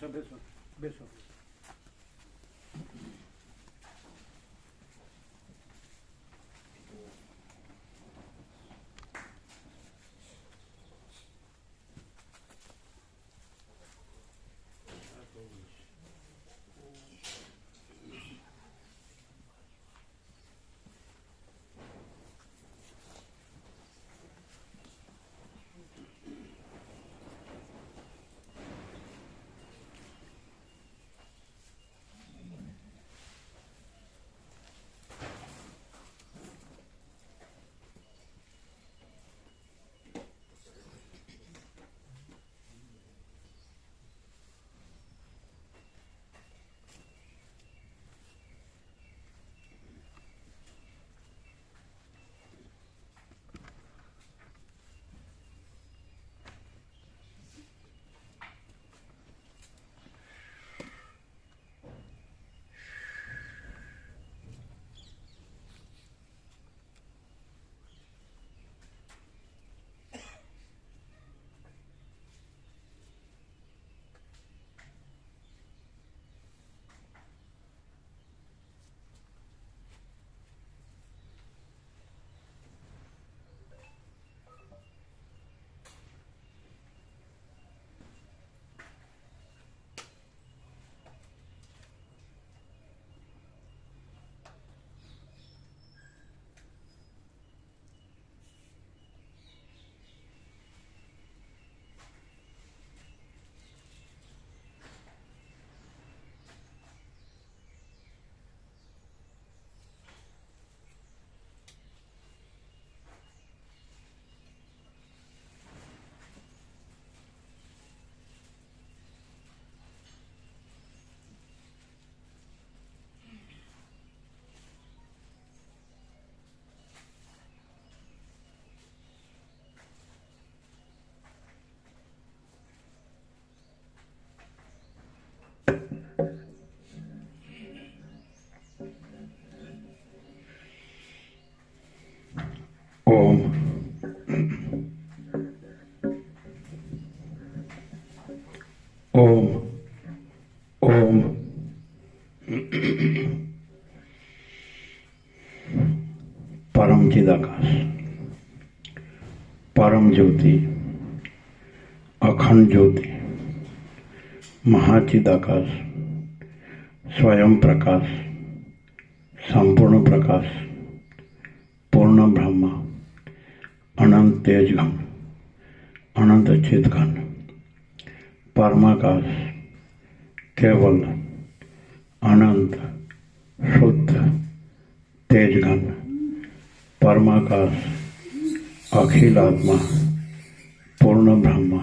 બેસો બેસો બેસો. ઓમ. ઓમ. ઓમ. પરમ ચિદાકાશ, પરમ જ્યોતિ, અખંડ જ્યોતિ, મહાચિદાકાશ, સ્વયં પ્રકાશ, સંપૂર્ણ પ્રકાશ, પૂર્ણ બ્રહ્મ, અનંત તેજઘન, અનંત ચિદઘન, પરમાકાશ, કેવલ, અનંત, શુદ્ધ, તેજઘન, પરમાકાશ, અખિલ આત્મા, પૂર્ણ બ્રહ્મ,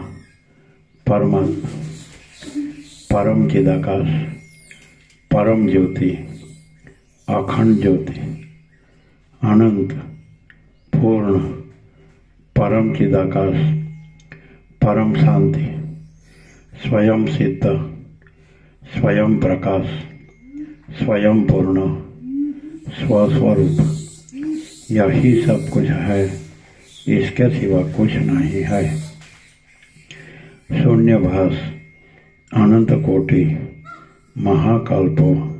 પરમાત્મા, પરમ ચિદાકાશ, પરમ જ્યોતિ, અખંડ જ્યોતિ, અનંત, પૂર્ણ, પરમ ચિદાકાશ, પરમ શાંતિ, स्वयं सिद्ध, स्वयं प्रकाश, स्वयं पूर्ण, स्वस्वरूप, यही सब कुछ है, इसके सिवा कुछ नहीं है। शून्यभास, अनंत कोटि, महाकल्पो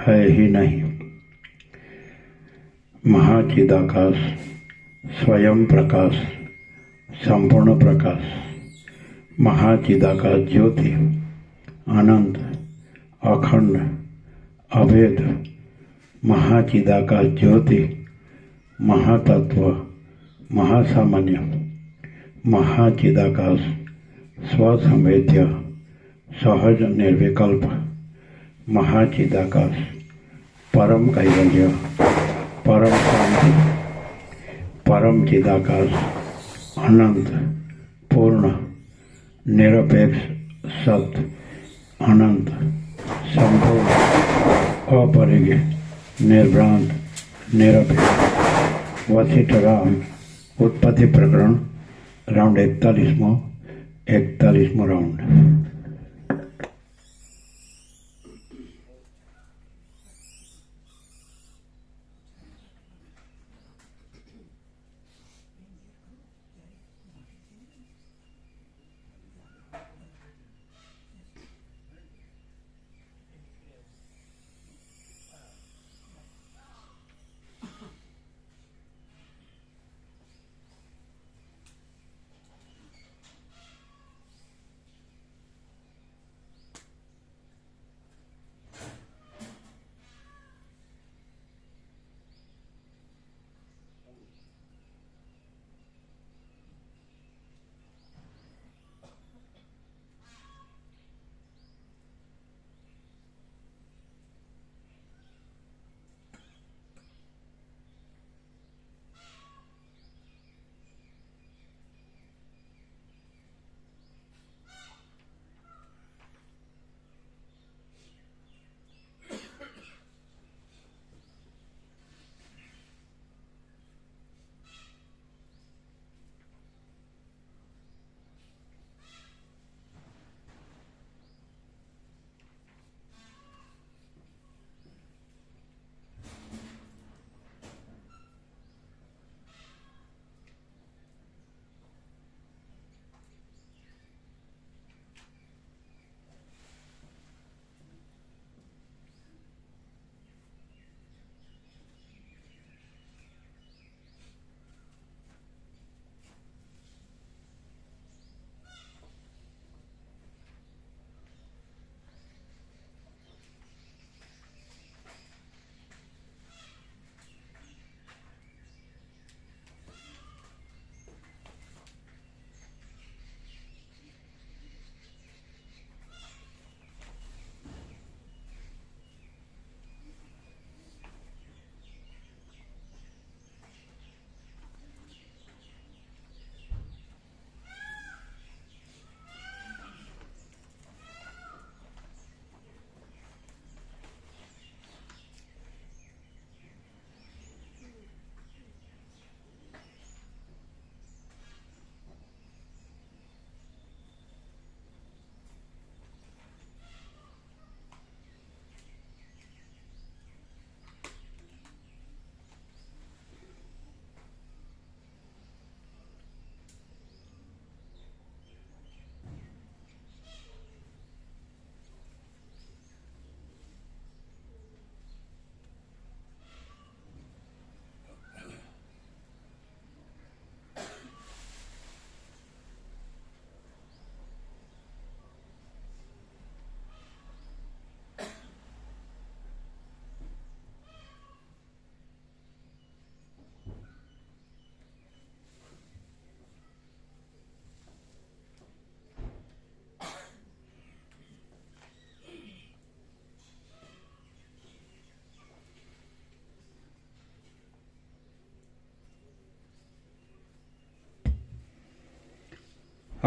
है ही नहीं। महाचिदाकाश, स्वयं प्रकाश, संपूर्ण प्रकाश, महाचिदाकाश ज्योति, अनंत, अखंड, अभेद, महाचिदाकाश ज्योति, महातत्व, महासामान्य, महाचिदाकाश, स्वसंवेद्य, सहज निर्विकल्प, महाचिदाकाश, परम कैवल्य, परम शांति, परम चिदाकाश, अनंत, पूर्ण, निरपेक्ष, सत्य, अनंत, संपूर्ण, अपरिग्रह, निर्भ्रांत, निरपेक्ष। वशिष्ठ राम उत्पत्ति प्रकरण राउंड 41मो राउंड।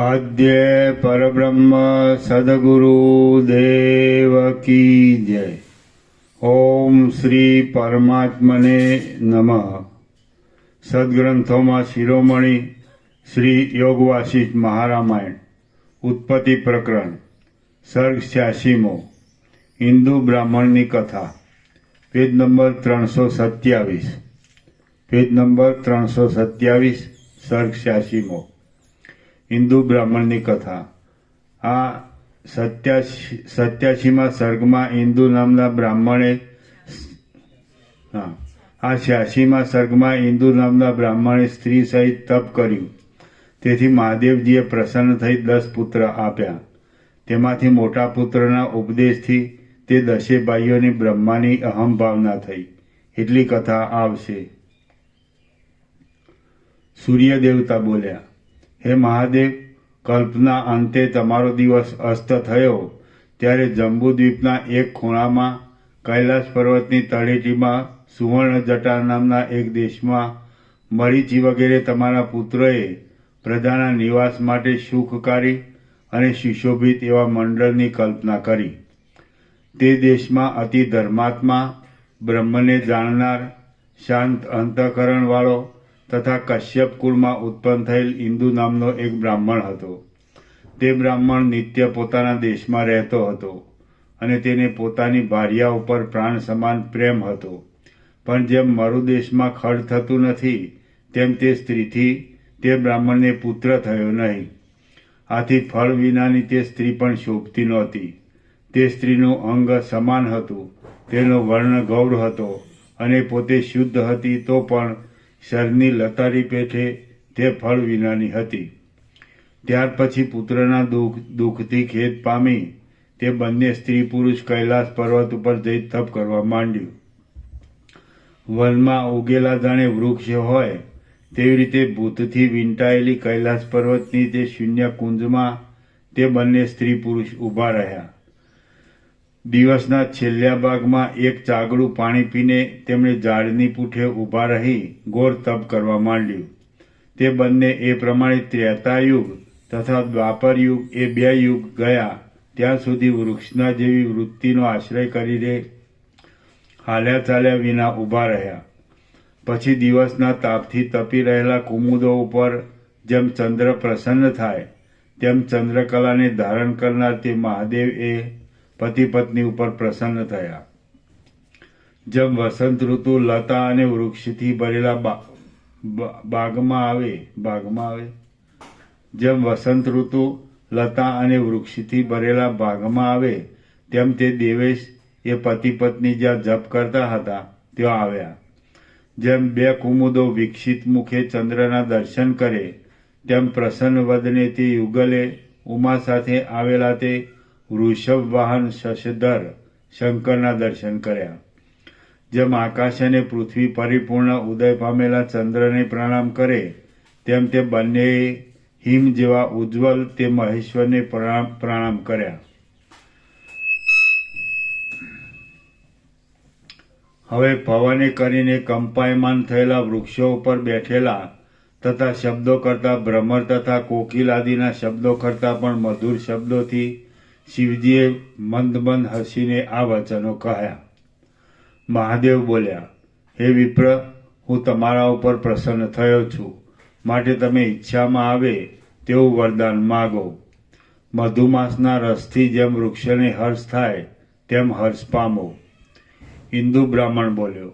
આદ્ય પરબ્રહ્મ સદગુરુ દેવ કી જય. ઓમ શ્રી પરમાત્મને નમઃ. સદગ્રંથોમાં શિરોમણી શ્રી યોગવાસિષ્ઠ મહારામાયણ ઉત્પત્તિ પ્રકરણ સર્ગ 86મો હિન્દુ બ્રાહ્મણની કથા પેજ નંબર 327 પેજ નંબર 327 સર્ગ 86મો હિન્દુ બ્રાહ્મણની કથા. આ 87મા સર્ગમાં હિન્દુ નામના બ્રાહ્મણે આ 86મા સર્ગમાં હિન્દુ નામના બ્રાહ્મણે સ્ત્રી સહિત તપ કર્યું. તેથી મહાદેવજીએ પ્રસન્ન થઈ 10 પુત્ર આપ્યા. તેમાંથી મોટા પુત્રના ઉપદેશથી તે 10 ભાઈઓની બ્રહ્માની અહમ ભાવના થઈ. એટલી કથા આવશે. સૂર્ય દેવતા બોલ્યા, હે મહાદેવ, કલ્પના અંતે તમારો દિવસ અસ્ત થયો ત્યારે જંબુદ્વીપના એક ખૂણામાં કૈલાસ પર્વતની તળેટીમાં સુવર્ણ જટા નામના એક દેશમાં મરીચી વગેરે તમારા પુત્રોએ પ્રજાના નિવાસ માટે સુખકારી અને સુશોભિત એવા મંડળની કલ્પના કરી. તે દેશમાં અતિ ધર્માત્મા, બ્રહ્મને જાણનાર, શાંત અંતઃકરણવાળો તથા કશ્યપ કુળમાં ઉત્પન્ન થયેલ ઇન્દુ નામનો એક બ્રાહ્મણ હતો. તે બ્રાહ્મણ નિત્ય પોતાના દેશમાં રહેતો હતો અને તેને પોતાની ભાર્યા ઉપર પ્રાણ સમાન પ્રેમ હતો. પણ જેમ મરુદેશમાં ખડ થતું નથી તેમ તે સ્ત્રીથી તે બ્રાહ્મણને પુત્ર થયો નહીં. આથી ફળ વિનાની તે સ્ત્રી પણ શોભતી નહોતી. તે સ્ત્રીનું અંગ સમાન હતું, તેનો વર્ણ ગૌર હતો અને પોતે શુદ્ધ હતી તો પણ શરની લતારી પેઠે તે ફળ વિનાની હતી. ત્યાર પછી પુત્રના દુઃખથી ખેદ પામી તે બંને સ્ત્રી પુરુષ કૈલાસ પર્વત ઉપર જઈ તપ કરવા માંડ્યું. વનમાં ઉગેલા જાણે વૃક્ષ હોય તેવી રીતે ભૂતથી વીંટાયેલી કૈલાસ પર્વતની તે શૂન્ય કુંજમાં તે બંને સ્ત્રી પુરુષ ઊભા રહ્યા. દિવસના છેલ્લા ભાગમાં એક ચાગડું પાણી પીને તેમણે ઝાડની પૂઠે ઊભા રહી ઘોર તપ કરવા માંડ્યું. તે બંને એ પ્રમાણે ત્રેતાયુગ તથા દ્વાપર યુગ એ 2 યુગ ગયા ત્યાં સુધી વૃક્ષના જેવી વૃત્તિનો આશ્રય કરીને હાલ્યા ચાલ્યા વિના ઊભા રહ્યા. પછી દિવસના તાપથી તપી રહેલા કુમુદો ઉપર જેમ ચંદ્ર પ્રસન્ન થાય તેમ ચંદ્રકલાને ધારણ કરનાર તે મહાદેવ એ પતિ પત્ની ઉપર પ્રસન્ન થયા. જેમ વસંત ઋતુ લતા અને વૃક્ષથી ભરેલા બાગમાં આવે જેમ વસંત ઋતુ લતા અને વૃક્ષથી ભરેલા બાગમાં આવે તેમ તે દેવેશ એ પતિ પત્ની જ્યાં જપ કરતા હતા ત્યાં આવ્યા. જેમ 2 કુમુદો વિકસિત મુખે ચંદ્રના દર્શન કરે તેમ પ્રસન્ન વદને તે યુગલે ઉમા સાથે આવેલા તે વૃષભ વાહન શશધર શંકરના દર્શન કર્યા. જેમ આકાશ અને પૃથ્વી પરિપૂર્ણ ઉદય પામેલા ચંદ્રને પ્રણામ કરે તેમ તે બંનેએ હિમ જેવા ઉજ્જવલ તે મહેશ્વરને પ્રણામ કર્યા. હવે પવને કરીને કંપાયમાન થયેલા વૃક્ષો ઉપર બેઠેલા તથા શબ્દો કરતા ભ્રમર તથા કોકિલ આદિના શબ્દો કરતા પણ મધુર શબ્દોથી શિવજીએ મંદ મંદ હસીને આ વચનો કહ્યા. મહાદેવ બોલ્યા, હે વિપ્ર, હું તમારા ઉપર પ્રસન્ન થયો છું, માટે તમે ઈચ્છામાં આવે તેવું વરદાન માગો. મધુમાસના રસથી જેમ વૃક્ષને હર્ષ થાય તેમ હર્ષ પામો. હિન્દુ બ્રાહ્મણ બોલ્યો,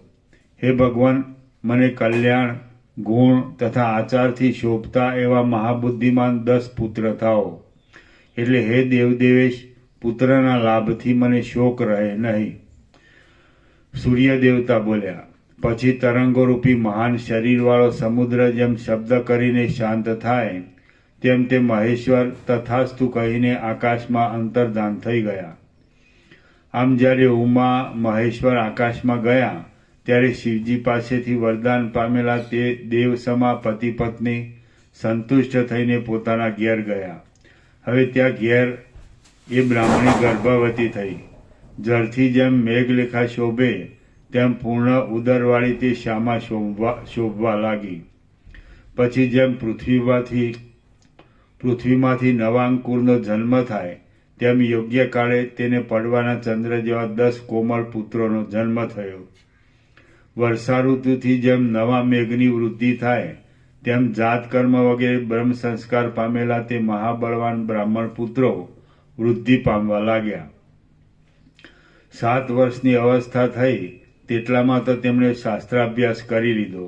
હે ભગવાન, મને કલ્યાણ, ગુણ તથા આચારથી શોભતા એવા મહાબુદ્ધિમાન 10 પુત્ર થાઓ. એટલે હે દેવદેવેશ, પુત્રના લાભથી મને શોક રહે નહીં. સૂર્ય દેવતા બોલ્યા, પછી તરંગોરૂપી મહાન શરીરવાળો સમુદ્ર જેમ શબ્દ કરીને શાંત થાય તેમ તે મહેશ્વર તથાસ્તુ કહીને આકાશમાં અંતર્ધાન થઈ ગયા. આમ જ્યારે ઉમા મહેશ્વર આકાશમાં ગયા ત્યારે શિવજી પાસેથી વરદાન પામેલા તે દેવસમા પતિ પત્ની સંતુષ્ટ થઈને પોતાના ઘેર ગયા. હવે ત્યાં ઘેર એ બ્રાહ્મણી ગર્ભવતી થઈ. જળથી જેમ મેઘલેખા શોભે તેમ પૂર્ણ ઉદરવાળી તે શ્યામા શોભવા લાગી. પછી જેમ પૃથ્વીમાંથી નવા અંકુરનો જન્મ થાય તેમ યોગ્ય કાળે તેને પડવાના ચંદ્ર જેવા 10 કોમળ પુત્રોનો જન્મ થયો. વર્ષા ઋતુથી જેમ નવા મેઘની વૃદ્ધિ થાય તેમ જાત કર્મ વગેરે બ્રહ્મ સંસ્કાર પામેલા તે મહાબળવાન બ્રાહ્મણ પુત્રો વૃદ્ધિ પામવા લાગ્યા. 7 વર્ષની અવસ્થા થઈ તેટલામાં તો તેમણે શાસ્ત્રાભ્યાસ કરી લીધો.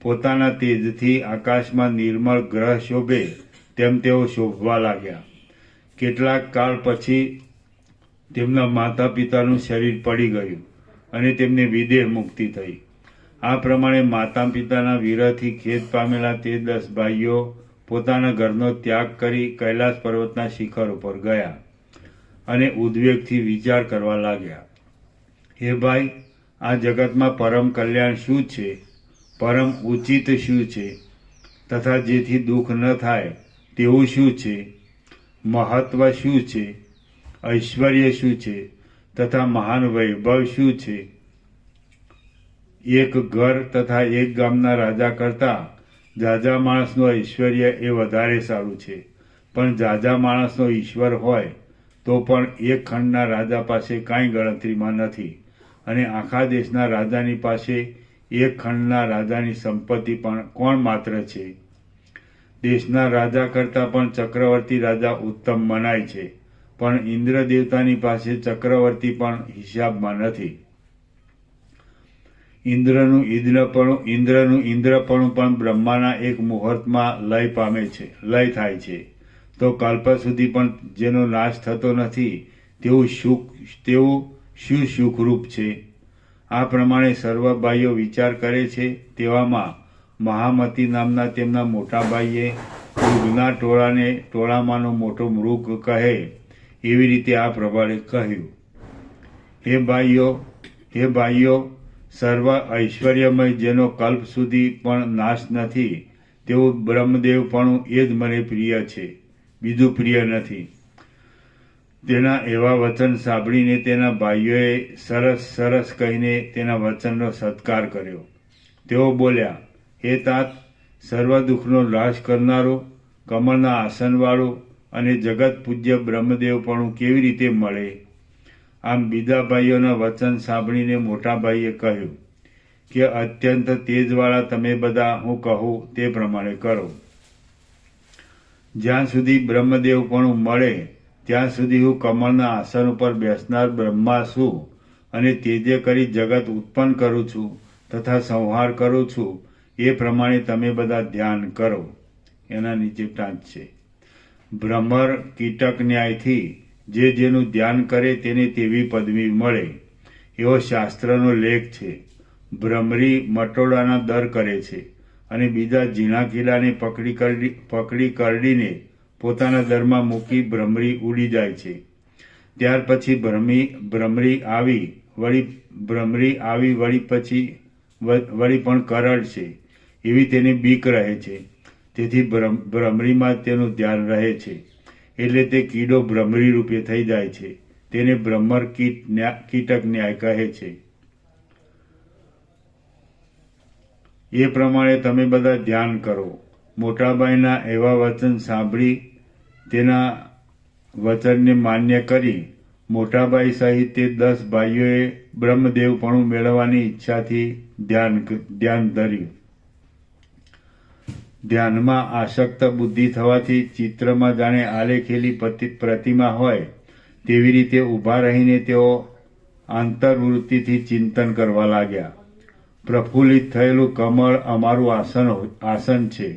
પોતાના તેજથી આકાશમાં નિર્મળ ગ્રહ શોભે તેમ તેઓ શોભવા લાગ્યા. કેટલાક કાળ પછી તેમના માતા પિતાનું શરીર પડી ગયું અને તેમને વિદેહ મુક્તિ થઈ. આ પ્રમાણે માતા પિતાના વિરહથી ખેદ પામેલા તે 10 ભાઈઓ પોતાના ઘરનો ત્યાગ કરી કૈલાસ પર્વતના શિખર ઉપર ગયા અને ઉદ્વેગથી વિચાર કરવા લાગ્યા. હે ભાઈ, આ જગતમાં પરમ કલ્યાણ શું છે, પરમ ઉચિત શું છે, તથા જેથી દુઃખ ન થાય તેવું શું છે, મહત્વ શું છે, ઐશ્વર્ય શું છે, તથા મહાન વૈભવ શું છે. એક ઘર તથા એક ગામના રાજા કરતાં જાજા માણસનું ઐશ્વર્ય એ વધારે સારું છે. પણ જાજા માણસનો ઈશ્વર હોય તો પણ એક ખંડના રાજા પાસે કાંઈ ગણતરીમાં નથી અને આખા દેશના રાજાની પાસે એક ખંડના રાજાની સંપત્તિ પણ કોણ માત્ર છે. દેશના રાજા કરતાં પણ ચક્રવર્તી રાજા ઉત્તમ મનાય છે, પણ ઇન્દ્ર દેવતાની પાસે ચક્રવર્તી પણ હિસાબમાં નથી. ઇન્દ્રનું ઇન્દ્રપણું પણ બ્રહ્માના એક મુહૂર્તમાં લય થાય છે, તો કલ્પ સુધી પણ જેનો નાશ થતો નથી તેવું શું સુખરૂપ છે. આ પ્રમાણે સર્વ ભાઈઓ વિચાર કરે છે. તેવામાં મહામતી નામના તેમના મોટા ભાઈએ મૃગના ટોળામાંનો મોટો મૃગ કહે એવી રીતે આ પ્રમાણે કહ્યું. હે ભાઈઓ, સર્વ ઐશ્વર્યમય જેનો કલ્પ સુધી પણ નાશ નથી તેવું બ્રહ્મદેવપણું એ જ મને પ્રિય છે, બીજું પ્રિય નથી. તેના એવા વચન સાંભળીને તેના ભાઈઓએ સરસ કહીને તેના વચનનો સત્કાર કર્યો. તેઓ બોલ્યા, હે તાત, સર્વ દુઃખનો નાશ કરનારો, કમળના આસનવાળો અને જગત પૂજ્ય બ્રહ્મદેવપણું કેવી રીતે મળે? આમ બીજા ભાઈઓના વચન સાંભળીને મોટા ભાઈએ કહ્યું કે અત્યંત તેજવાળા તમે બધા હું કહું તે પ્રમાણે કરો. જ્યાં સુધી બ્રહ્મદેવપણું મળે ત્યાં સુધી હું કમળના આસન ઉપર બેસનાર બ્રહ્મા છું અને તેજે કરી જગત ઉત્પન્ન કરું છું તથા સંહાર કરું છું. એ પ્રમાણે તમે બધા ધ્યાન કરો. એના નીચે ટાંચ છે. ભ્રમર કીટક ન્યાયથી જે જેનું ધ્યાન કરે તેને તેવી પદવી મળે એવો શાસ્ત્રનો લેખ છે. ભ્રમરી મટોળાના દર કરે છે અને બીજા ઝીણા કીડાને પકડી કરડીને પોતાના દરમાં મૂકી ભ્રમરી ઉડી જાય છે. ત્યાર પછી ભ્રમરી આવી વળી પણ કરડશે એવી તેને બીક રહે છે. તેથી ભ્રમરીમાં તેનું ધ્યાન રહે છે એટલે તે કીડો ભ્રમરી રૂપે થઈ જાય છે. તેને ભ્રમર કીટક ન્યાય કહે છે. એ પ્રમાણે તમે બધા ધ્યાન કરો. મોટાભાઈના એવા વચન સાંભળી તેના વચનને માન્ય કરી મોટાભાઈ સહિત તે 10 ભાઈઓએ બ્રહ્મદેવપણું મેળવવાની ઈચ્છાથી ધ્યાન ધર્યું. ધ્યાનમાં આસક્ત બુદ્ધિ થવાથી ચિત્રમાં જાણે આલેખેલી પ્રતિમા હોય તેવી રીતે ઊભા રહીને તેઓ આંતરવૃત્તિથી ચિંતન કરવા લાગ્યા. પ્રફુલ્લિત થયેલું કમળ અમારું આસન છે.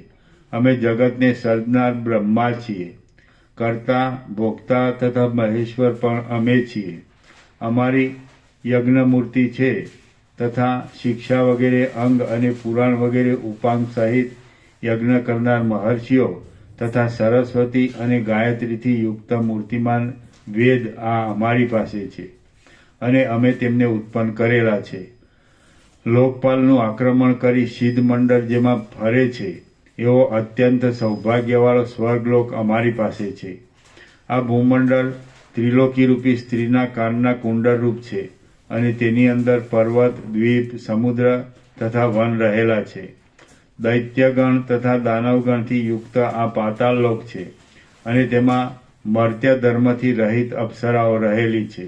અમે જગતને સર્જનાર બ્રહ્મા છીએ. કર્તા, ભોગતા તથા મહેશ્વર પણ અમે છીએ. અમારી યજ્ઞમૂર્તિ છે તથા શિક્ષા વગેરે અંગ અને પુરાણ વગેરે ઉપાંગ સહિત યજ્ઞ કરનાર મહર્ષિઓ તથા સરસ્વતી અને ગાયત્રીથી યુક્ત મૂર્તિમાન વેદ આ અમારી પાસે છે અને અમે તેમને ઉત્પન્ન કરેલા છે. લોકપાલનું આક્રમણ કરી સિદ્ધ મંડળ જેમાં ફરે છે એવો અત્યંત સૌભાગ્યવાળો સ્વર્ગલોક અમારી પાસે છે. આ ભૂમંડળ ત્રિલોકીરૂપી સ્ત્રીના કાનના કુંડળ છે અને તેની અંદર પર્વત, દ્વીપ, સમુદ્ર તથા વન રહેલા છે. દૈત્યગણ તથા દાનવગણથી યુક્ત આ પાતાળલોક છે અને તેમાં મર્ત્ય ધર્મથી રહિત અપ્સરાઓ રહેલી છે.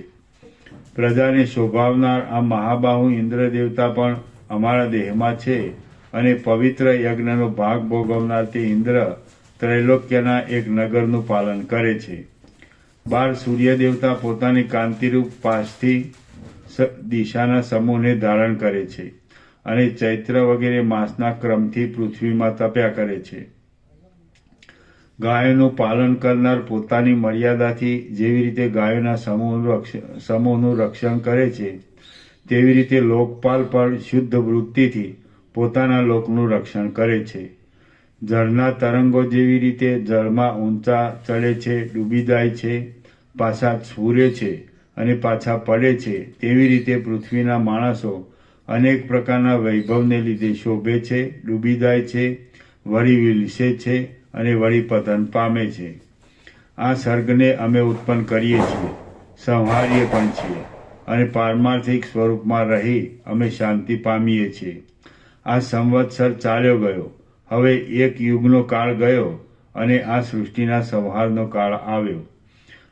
પ્રજાને શોભાવનાર આ મહાબાહુ ઇન્દ્ર દેવતા પણ અમારા દેહમાં છે અને પવિત્ર યજ્ઞનો ભાગ ભોગવનાર તે ઇન્દ્ર ત્રૈલોક્યના એક નગરનું પાલન કરે છે. 12 સૂર્ય દેવતા પોતાની કાંતિરૂપ પાશથી દિશાના સમૂહને ધારણ કરે છે અને ચૈત્ર વગેરે માસના ક્રમથી પૃથ્વીમાં તપ્યા કરે છે. ગાયોનું પાલન કરનાર પોતાની મર્યાદાથી જેવી રીતે ગાયોના સમૂહનું રક્ષણ કરે છે, તેવી રીતે લોકપાલ પણ શુદ્ધ વૃત્તિથી પોતાના લોકનું રક્ષણ કરે છે. જળના તરંગો જેવી રીતે જળમાં ઊંચા ચડે છે, ડૂબી જાય છે, પાછા સ્ફુરે છે અને પાછા પડે છે, તેવી રીતે પૃથ્વીના માણસો અનેક પ્રકારના વૈભવને લીધે શોભે છે, ડૂબી જાય છે, વળી વિલસે છે અને વળી પતન પામે છે. આ સર્ગને અમે ઉત્પન્ન કરીએ છીએ, સંહારીએ પણ છીએ અને પારમાર્થિક સ્વરૂપમાં રહી અમે શાંતિ પામીએ છીએ. આ સંવત્સર ચાલ્યો ગયો, હવે એક યુગનો કાળ ગયો અને આ સૃષ્ટિના સંહારનો કાળ આવ્યો.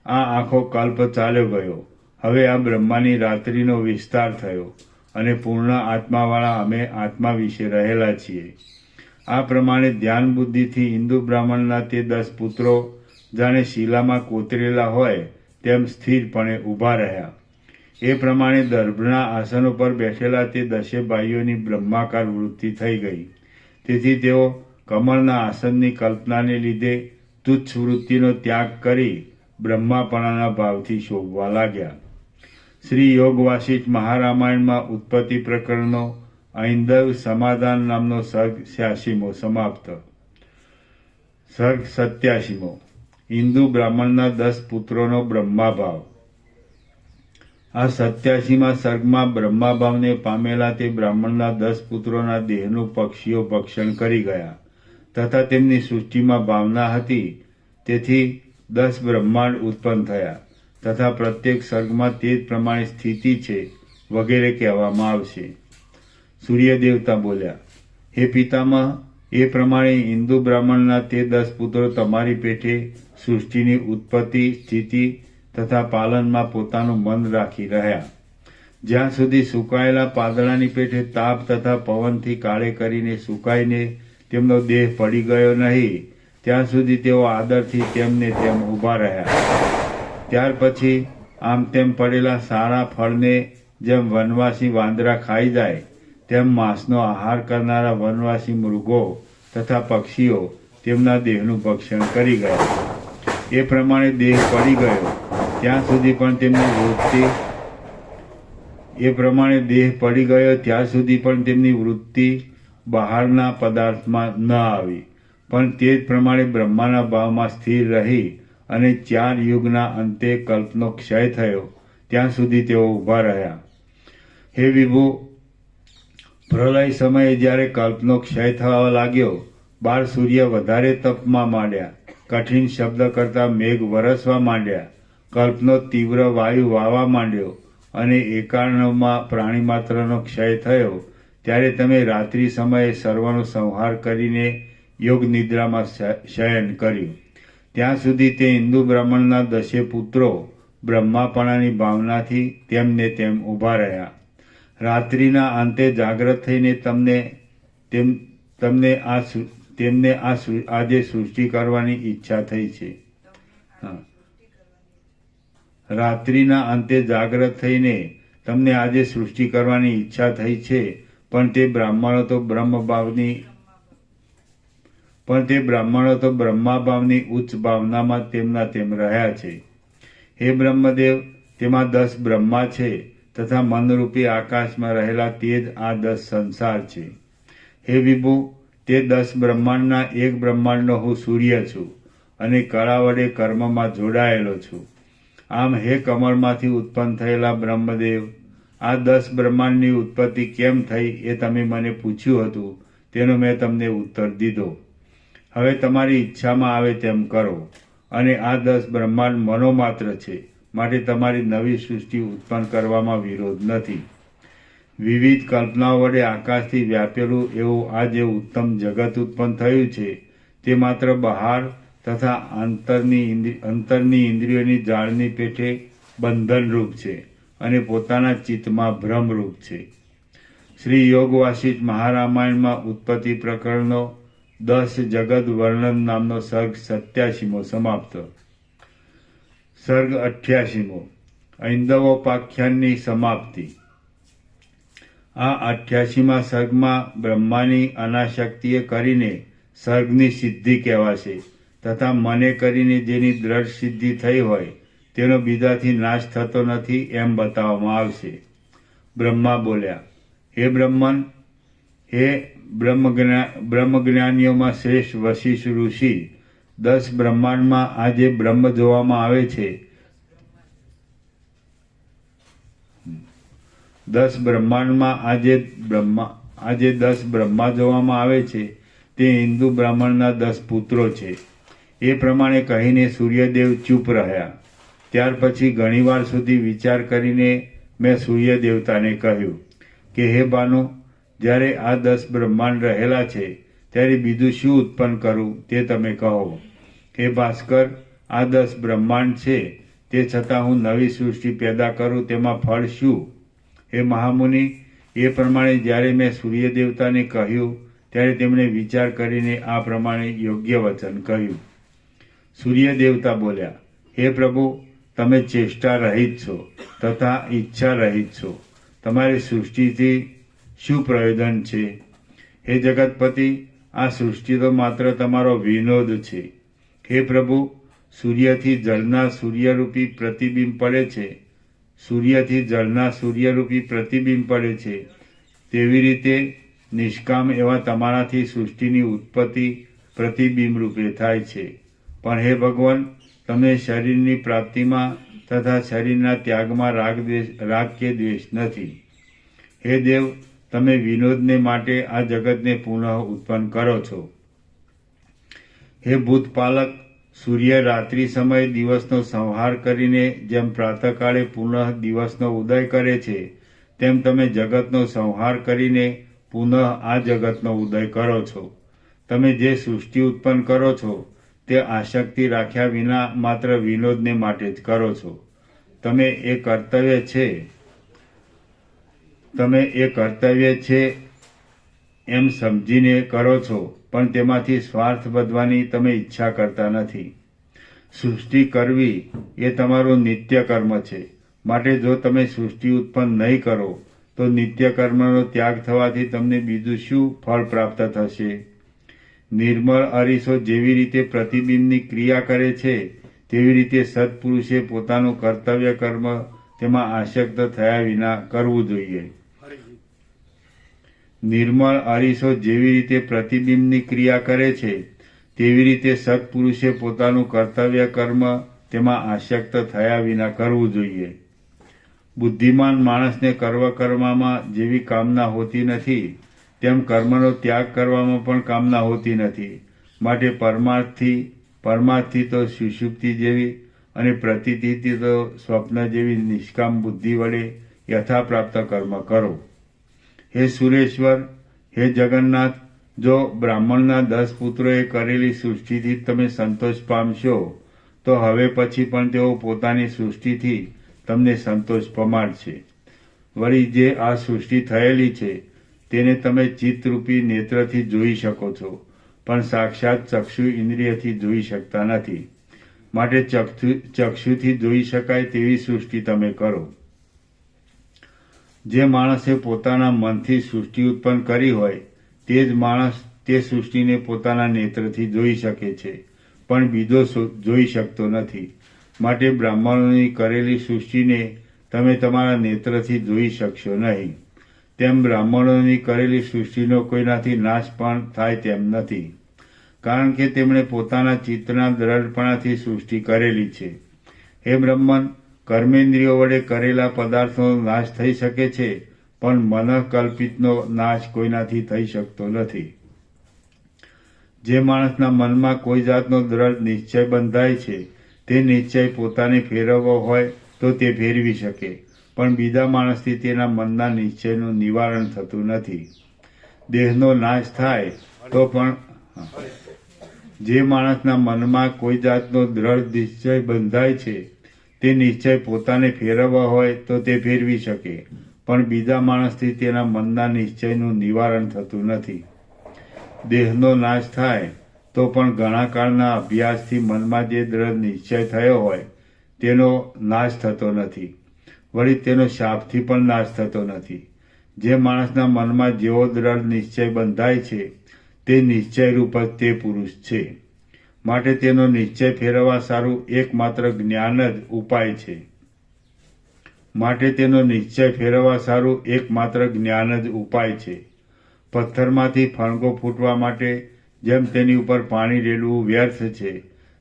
આ આખો કલ્પ ચાલ્યો ગયો, હવે આ બ્રહ્માની રાત્રિનો વિસ્તાર થયો અને પૂર્ણ આત્માવાળા અમે આત્મા વિશે રહેલા છીએ. આ પ્રમાણે ધ્યાન બુદ્ધિથી હિન્દુ બ્રાહ્મણના તે 10 પુત્રો જાણે શિલામાં કોતરેલા હોય તેમ સ્થિરપણે ઊભા રહ્યા. એ પ્રમાણે દર્ભના આસનો પર બેઠેલા તે 10 ભાઈઓની બ્રહ્માકાર વૃત્તિ થઈ ગઈ. તેથી તેઓ કમળના આસનની કલ્પનાને લીધે તુચ્છ વૃત્તિનો ત્યાગ કરી બ્રહ્માપણાના ભાવથી શોભવા લાગ્યા. શ્રી યોગ વાસિષ્ઠ મહારામાયણમાં ઉત્પત્તિ પ્રકરણનો ઐંદવ સમાધાન નામનો સર્ગ 86મો સમાપ્ત. સર્ગ 87મો. હિન્દુ બ્રાહ્મણના 10 પુત્રોનો બ્રહ્માભાવ. આ 87મા સર્ગમાં બ્રહ્માભાવને પામેલા તે બ્રાહ્મણના 10 પુત્રોના દેહનું પક્ષીઓ ભક્ષણ કરી ગયા તથા તેમની સૃષ્ટિમાં ભાવના હતી, તેથી 10 બ્રહ્માંડ ઉત્પન્ન થયા તથા પ્રત્યેક સર્ગમાં તે જ પ્રમાણે સ્થિતિ છે વગેરે કહેવામાં આવશે. સૂર્ય દેવતા બોલ્યા, હે પિતામહ, એ પ્રમાણે હિન્દુ બ્રાહ્મણના તે 10 પુત્રો તમારી પેઠે સૃષ્ટિની ઉત્પત્તિ, સ્થિતિ તથા પાલનમાં પોતાનું મન રાખી રહ્યા. જ્યાં સુધી સુકાયેલા પાંદડાની પેઠે તાપ તથા પવનથી કાળે કરીને સુકાઈને તેમનો દેહ પડી ગયો નહીં, ત્યાં સુધી તેઓ આદરથી તેમને તેમ ઊભા રહ્યા. ત્યાર પછી આમ તેમ પડેલા સારા ફળને જેમ વનવાસી વાંદરા ખાઈ જાય તેમ માંસનો આહાર કરનારા વનવાસી મૃગો તથા પક્ષીઓ તેમના દેહનું ભક્ષણ કરી ગયા. એ પ્રમાણે દેહ પડી ગયો ત્યાં સુધી પણ તેમની વૃત્તિ બહારના પદાર્થમાં ન આવી, પણ તે જ પ્રમાણે બ્રહ્માના ભાવમાં સ્થિર રહી અને 4 યુગના અંતે કલ્પનો ક્ષય થયો ત્યાં સુધી તેઓ ઊભા રહ્યા. હે વિભુ, પ્રલય સમયે જ્યારે કલ્પનો ક્ષય થવા લાગ્યો, 12 સૂર્ય વધારે તપમાં માંડ્યા, કઠિન શબ્દ કરતા મેઘ વરસવા માંડ્યા, કલ્પનો તીવ્ર વાયુ વાવા માંડ્યો અને 91માં પ્રાણી માત્રનો ક્ષય થયો, ત્યારે તમે રાત્રિ સમયે સર્વનો સંહાર કરીને યોગ નિદ્રામાં શયન કર્યું. ત્યાં સુધી તે હિન્દુ બ્રાહ્મણના 10 પુત્રો બ્રહ્માપણાની ભાવનાથી તેમને તેમ ઊભા રહ્યા. રાત્રિના અંતે જાગ્રત થઈને તેમને આજે સૃષ્ટિ કરવાની ઈચ્છા થઈ છે. રાત્રિના અંતે જાગ્રત થઈને તમને આજે સૃષ્ટિ કરવાની ઈચ્છા થઈ છે, પણ તે બ્રાહ્મણો તો બ્રહ્માભાવની ઉચ્ચ ભાવનામાં તેમના તેમ રહ્યા છે. હે બ્રહ્મદેવ, તેમાં 10 બ્રહ્મા છે તથા મનરૂપી આકાશમાં રહેલા તે જ આ 10 સંસાર છે. હે વિભુ, તે 10 બ્રહ્માંડના એક બ્રહ્માંડનો હું સૂર્ય છું અને કળા વડે કર્મમાં જોડાયેલો છું. આમ હે કમળમાંથી ઉત્પન્ન થયેલા બ્રહ્મદેવ, આ 10 બ્રહ્માંડની ઉત્પત્તિ કેમ થઈ એ તમે મને પૂછ્યું હતું, તેનો મેં તમને ઉત્તર દીધો. હવે તમારી ઈચ્છામાં આવે તેમ કરો. અને આ 10 બ્રહ્માંડ મનોમાત્ર છે, માટે તમારી નવી સૃષ્ટિ ઉત્પન્ન કરવામાં વિરોધ નથી. વિવિધ કલ્પનાઓ વડે આકાશથી વ્યાપેલું એવું આ જે ઉત્તમ જગત ઉત્પન્ન થયું છે, તે માત્ર બહાર તથા અંતરની ઇન્દ્રિયોની જાળની પેઠે બંધનરૂપ છે અને પોતાના ચિત્તમાં ભ્રમરૂપ છે. શ્રી યોગ વાસિષ્ઠ મહારામાયણમાં ઉત્પત્તિ પ્રકરણનો 10 જગદ વર્ણન નામનો સર્ગ 87મો સમાપ્ત. સર્ગ 88મો ઐંદવોપાખ્યાનની સમાપ્તિ. આ 88મા સર્ગમાં બ્રહ્માની અનાશક્તિએ કરીને સર્ગની સિદ્ધિ કહેવાશે તથા મને કરીને જેની દ્રઢ સિદ્ધિ થઈ હોય તેનો બીજાથી નાશ થતો નથી એમ બતાવવામાં આવશે. બ્રહ્મા બોલ્યા, હે બ્રહ્મન, હે બ્રહ્મજ્ઞાનીઓમાં શ્રેષ્ઠ વશિષ્ઠ ઋષિ, 10 બ્રહ્માંડમાં આ જે બ્રહ્મ જોવામાં આવે છે 10 બ્રહ્માંડમાં આ જે 10 બ્રહ્મા જોવામાં આવે છે તે હિન્દુ બ્રાહ્મણના 10 પુત્રો છે. એ પ્રમાણે કહીને સૂર્યદેવ ચૂપ રહ્યા. ત્યાર પછી ઘણીવાર સુધી વિચાર કરીને મેં સૂર્ય દેવતાને કહ્યું કે હે બાનો, જ્યારે આ 10 બ્રહ્માંડ રહેલા છે ત્યારે બીજું શું ઉત્પન્ન કરું તે તમે કહો. હે ભાસ્કર, આ 10 બ્રહ્માંડ છે તે છતાં હું નવી સૃષ્ટિ પેદા કરું તેમાં ફળ શું? હે મહામુનિ, એ પ્રમાણે જ્યારે મેં સૂર્ય દેવતાને કહ્યું ત્યારે તેમણે વિચાર કરીને આ પ્રમાણે યોગ્ય વચન કહ્યું. સૂર્ય દેવતા બોલ્યા, હે પ્રભુ, તમે ચેષ્ટા રહિત છો તથા ઈચ્છા રહિત છો. તમારી સૃષ્ટિથી શું પ્રયોજન છે? હે જગતપતિ, આ સૃષ્ટિ તો માત્ર તમારો વિનોદ છે. હે પ્રભુ, સૂર્યથી જળના સૂર્યરૂપી પ્રતિબિંબ પડે છે. સૂર્યથી જળના સૂર્યરૂપી પ્રતિબિંબ પડે છે તેવી રીતે નિષ્કામ એવા તમારાથી સૃષ્ટિની ઉત્પત્તિ પ્રતિબિંબ રૂપે થાય છે. પણ હે ભગવાન, તમે શરીરની પ્રાપ્તિમાં તથા શરીરના ત્યાગમાં રાગ કે દ્વેષ નથી. હે દેવ, તમે વિનોદને માટે આ જગતને પુનઃ ઉત્પન્ન કરો છો. હે ભૂતપાલક, સૂર્ય રાત્રિ સમયે દિવસનો સંહાર કરીને જેમ પ્રાતઃકાળે પુનઃ દિવસનો ઉદય કરે છે તેમ તમે જગતનો સંહાર કરીને પુનઃ આ જગતનો ઉદય કરો છો. તમે જે સૃષ્ટિ ઉત્પન્ન કરો છો તે આસક્તિ રાખ્યા વિના માત્ર વિનોદને માટે જ કરો છો. તમે એ કર્તવ્ય છે એમ સમજીને કરો છો, પણ તેમાંથી સ્વાર્થ વધવાની તમે ઈચ્છા કરતા નથી. સૃષ્ટિ કરવી એ તમારું નિત્ય કર્મ છે. માટે જો તમે સૃષ્ટિ ઉત્પન્ન નહીં કરો તો નિત્ય કર્મનો ત્યાગ થવાથી તમને બીજું શું ફળ પ્રાપ્ત થશે? નિર્મળ અરીસો જેવી રીતે પ્રતિબિંબની ક્રિયા કરે છે તેવી રીતે સત્પુરુષે પોતાનું કર્તવ્ય કર્મ તેમાં આસક્ત થયા વિના કરવું જોઈએ. નિર્મળ અરીસો જેવી રીતે પ્રતિબિંબની ક્રિયા કરે છે તેવી રીતે સત્પુરુષે પોતાનું કર્તવ્ય કર્મ તેમાં આસક્ત થયા વિના કરવું જોઈએ. બુદ્ધિમાન માણસને કરવામાં જેવી કામના હોતી નથી તેમ કર્મનો ત્યાગ કરવામાં પણ કામના હોતી નથી. માટે પરમાર્થથી તો સુષુપ્તિ જેવી અને પ્રતીતિથી તો સ્વપ્ન જેવી નિષ્કામ બુદ્ધિ વડે યથાપ્રાપ્ત કર્મ કરો. હે સુરેશ્વર, હે જગન્નાથ, જો બ્રાહ્મણના 10 પુત્રોએ કરેલી સૃષ્ટિથી તમે સંતોષ પામશો તો હવે પછી પણ તેઓ પોતાની સૃષ્ટિથી તમને સંતોષ પમાડશે. વળી જે આ સૃષ્ટિ થયેલી છે તેને તમે ચિત્તરૂપી નેત્રથી જોઈ શકો છો, પણ સાક્ષાત ચક્ષુ ઇન્દ્રિયથી જોઈ શકતા નથી. માટે ચક્ષુથી જોઈ શકાય તેવી સૃષ્ટિ તમે કરો. જે માણસે પોતાના મનથી સૃષ્ટિ ઉત્પન્ન કરી હોય તે જ માણસ તે સૃષ્ટિને પોતાના નેત્રથી જોઈ શકે છે, પણ બીજો જોઈ શકતો નથી. માટે બ્રાહ્મણોની કરેલી સૃષ્ટિને તમે તમારા નેત્રથી જોઈ શકશો નહીં. તેમ બ્રાહ્મણોની કરેલી સૃષ્ટિનો કોઈનાથી નાશ પણ થાય તેમ નથી, કારણ કે તેમણે પોતાના ચિત્તના દ્રઢપણાથી સૃષ્ટિ કરેલી છે. હે બ્રહ્મન, કર્મેન્દ્રિયો વડે કરેલા પદાર્થોનો નાશ થઈ શકે છે, પણ મનઃકલ્પિતનો નાશ કોઈનાથી થઈ શકતો નથી. જે માણસના મનમાં કોઈ જાતનો દ્રઢ નિશ્ચય બંધાય છે તે નિશ્ચય પોતાને ફેરવવો હોય તો તે ફેરવી શકે, પણ બીજા માણસથી તેના મનના નિશ્ચયનું નિવારણ થતું નથી. દેહનો નાશ થાય તો પણ જે માણસના મનમાં કોઈ જાતનો દ્રઢ નિશ્ચય બંધાય છે તે નિશ્ચય પોતાને ફેરવવા હોય તો તે ફેરવી શકે, પણ બીજા માણસથી તેના મનના નિશ્ચયનું નિવારણ થતું નથી. દેહનો નાશ થાય તો પણ ઘણા કાળના અભ્યાસથી મનમાં જે દ્રઢ નિશ્ચય થયો હોય તેનો નાશ થતો નથી. વળી તેનો શાપથી પણ નાશ થતો નથી. જે માણસના મનમાં જેવો દ્રઢ નિશ્ચય બંધાય છે તે નિશ્ચયરૂપ જ તે પુરુષ છે. માટે તેનો નિશ્ચય ફેરવવા સારું એકમાત્ર જ્ઞાન જ ઉપાય છે. પથ્થરમાંથી ફણગો ફૂટવા માટે જેમ તેની ઉપર પાણી રેડવું વ્યર્થ છે,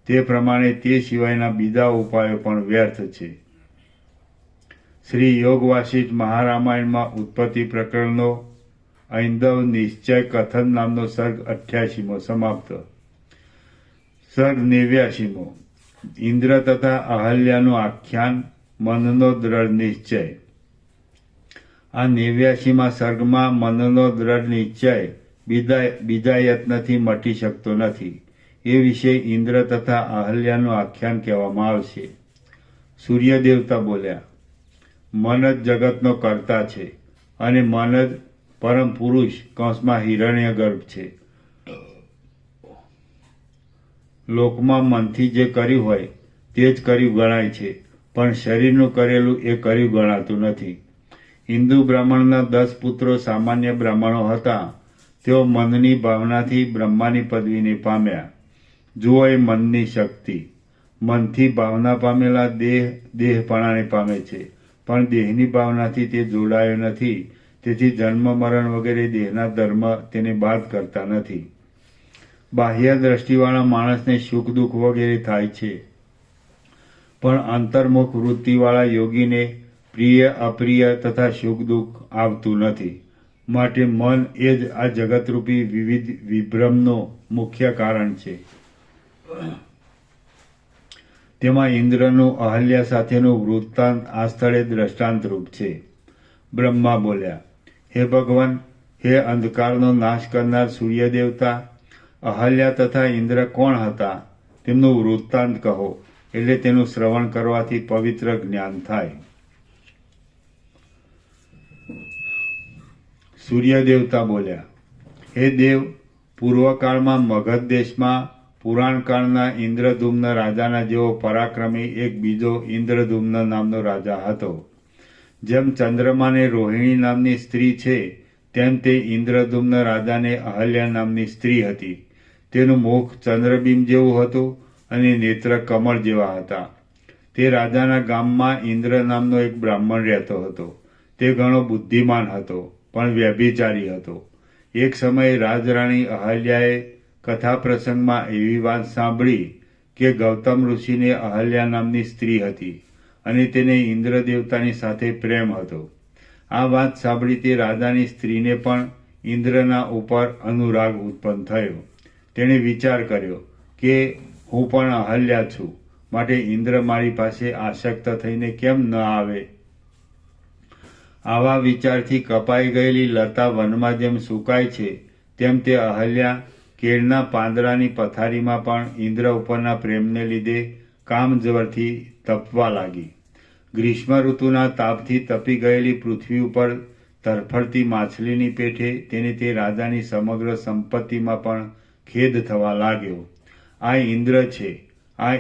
તે પ્રમાણે તે સિવાયના બીજા ઉપાયો પણ વ્યર્થ છે. શ્રી યોગ વાસિષ્ઠ મહારામાયણમાં ઉત્પત્તિ પ્રકરણનો ઐંદવ નિશ્ચય કથન નામનો સર્ગ 88મો સમાપ્ત. સર્ગ 89મો. ઇન્દ્ર તથા અહલ્યાનું આખ્યાન, મનનો દ્રઢ નિશ્ચય. આ 89મા સર્ગમાં મનનો દ્રઢ નિશ્ચય બીજા યત્નથી મટી શકતો નથી એ વિશે ઇન્દ્ર તથા અહલ્યાનું આખ્યાન કહેવામાં આવશે. સૂર્ય દેવતા બોલ્યા, મન જ જગતનો કર્તા છે અને મન જ પરમ પુરુષ હિરણ્યગર્ભ છે. લોકમાં મનથી જે કર્યું હોય તે જ કર્યું ગણાય છે, પણ શરીરનું કરેલું એ કર્યું ગણાતું નથી. હિન્દુ બ્રાહ્મણના 10 પુત્રો સામાન્ય બ્રાહ્મણો હતા. તેઓ મનની ભાવનાથી બ્રહ્માની પદવીને પામ્યા. જુઓ એ મનની શક્તિ. મનથી ભાવના પામેલા દેહપણાને પામે છે, પણ દેહની ભાવનાથી તે જોડાયો નથી. તેથી જન્મ મરણ વગેરે દેહના ધર્મ તેને બાદ કરતા નથી. બાહ્ય દ્રષ્ટિવાળા માણસને સુખ દુઃખ વગેરે થાય છે, પણ અંતર્મુખ વૃત્તિવાળા યોગીને પ્રિય અપ્રિય તથા સુખ દુઃખ આવતું નથી. માટે મન એ જ આ જગતરૂપી વિવિધ વિભ્રમનું મુખ્ય કારણ છે. તેમાં ઇન્દ્રનું અહલ્યા સાથેનું વૃત્તાંત આ સ્થળે દ્રષ્ટાંતરૂપ છે. બ્રહ્મા બોલ્યા, હે ભગવાન, હે અંધકારનો નાશ કરનાર સૂર્ય દેવતા, અહલ્યા તથા ઇન્દ્ર કોણ હતા તેમનું વૃત્તાંત કહો, એટલે તેનું શ્રવણ કરવાથી પવિત્ર જ્ઞાન થાય. સૂર્ય દેવતા બોલ્યા, હે દેવ, પૂર્વકાળમાં મગધ દેશમાં પુરાણકાળના ઇન્દ્રદુમ્ન રાજાના જેવો પરાક્રમી એક બીજો ઇન્દ્રદુમ્ન નામનો રાજા હતો. જેમ ચંદ્રમાને રોહિણી નામની સ્ત્રી છે, તેમ તે ઇન્દ્રદુમ્ન રાજાને અહલ્યા નામની સ્ત્રી હતી. તેનું મુખ ચંદ્રબિંબ જેવું હતું અને નેત્ર કમળ જેવા હતા. તે રાજાના ગામમાં ઇન્દ્ર નામનો એક બ્રાહ્મણ રહેતો હતો. તે ઘણો બુદ્ધિમાન હતો, પણ વ્યભિચારી હતો. એક સમયે રાજરાણી અહલ્યાએ કથા પ્રસંગમાં એવી વાત સાંભળી કે ગૌતમ ઋષિને અહલ્યા નામની સ્ત્રી હતી અને તેને ઇન્દ્ર દેવતાની સાથે પ્રેમ હતો. આ વાત સાંભળી તે રાજાની સ્ત્રીને પણ ઇન્દ્રના ઉપર અનુરાગ ઉત્પન્ન થયો. તેણે વિચાર કર્યો કે હું પણ અહલ્યા છું, માટે ઇન્દ્ર મારી પાસે આસક્ત થઈને કેમ ન આવે. આવા વિચારથી કપાઈ ગયેલી લતા વનમાં જેમ સુકાય છે, તેમ તે અહલ્યા કેળના પાંદડાની પથારીમાં પણ ઇન્દ્ર ઉપરના પ્રેમને લીધે કામજવરથી તપવા લાગી. ગ્રીષ્મ ઋતુના તાપથી તપી ગયેલી પૃથ્વી ઉપર તરફડતી માછલીની પેઠે તેને તે રાજાની સમગ્ર સંપત્તિમાં પણ ખેદ થવા લાગ્યો. આ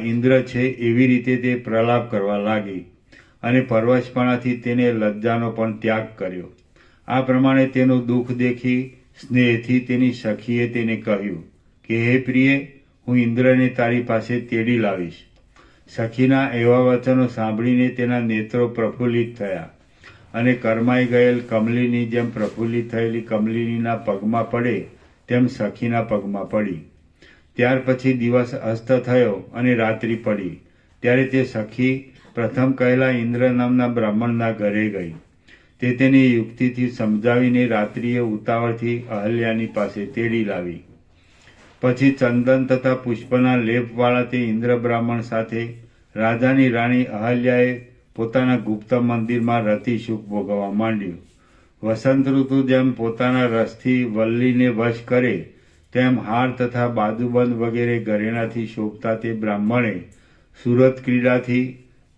ઇન્દ્ર છે એવી રીતે તે પ્રલાપ કરવા લાગી અને પરવશપણાથી તેને લજ્જાનો પણ ત્યાગ કર્યો. આ પ્રમાણે તેનું દુઃખ દેખી સ્નેહથી તેની સખીએ તેને કહ્યું કે હે પ્રિય, હું ઇન્દ્રને તારી પાસે તેડી લાવીશ. સખીના એવા વચનો સાંભળીને તેના નેત્રો પ્રફુલ્લિત થયા અને કરમાઈ ગયેલ કમલીની જેમ પ્રફુલ્લિત થયેલી કમલિનીના પગમાં પડે તેમ સખીના પગમાં પડી. ત્યાર પછી દિવસ અસ્ત થયો અને રાત્રિ પડી. ત્યારે તે સખી પ્રથમ કહેલા ઇન્દ્ર નામના બ્રાહ્મણના ઘરે ગઈ. તે તેની યુક્તિથી સમજાવીને રાત્રિએ ઉતાવળથી અહલ્યાની પાસે તેડી લાવી. પછી ચંદન તથા પુષ્પના લેપવાળા તે ઇન્દ્ર બ્રાહ્મણ સાથે રાજાની રાણી અહલ્યાએ પોતાના ગુપ્ત મંદિરમાં રતિ સુખ ભોગવવા માંડ્યું. વસંત ઋતુ જેમ પોતાના રસથી વલ્લીને વશ કરે, તેમ હાર તથા બાજુબંધ વગેરે ઘરેણાથી શોભતા તે બ્રાહ્મણે સુરત ક્રીડાથી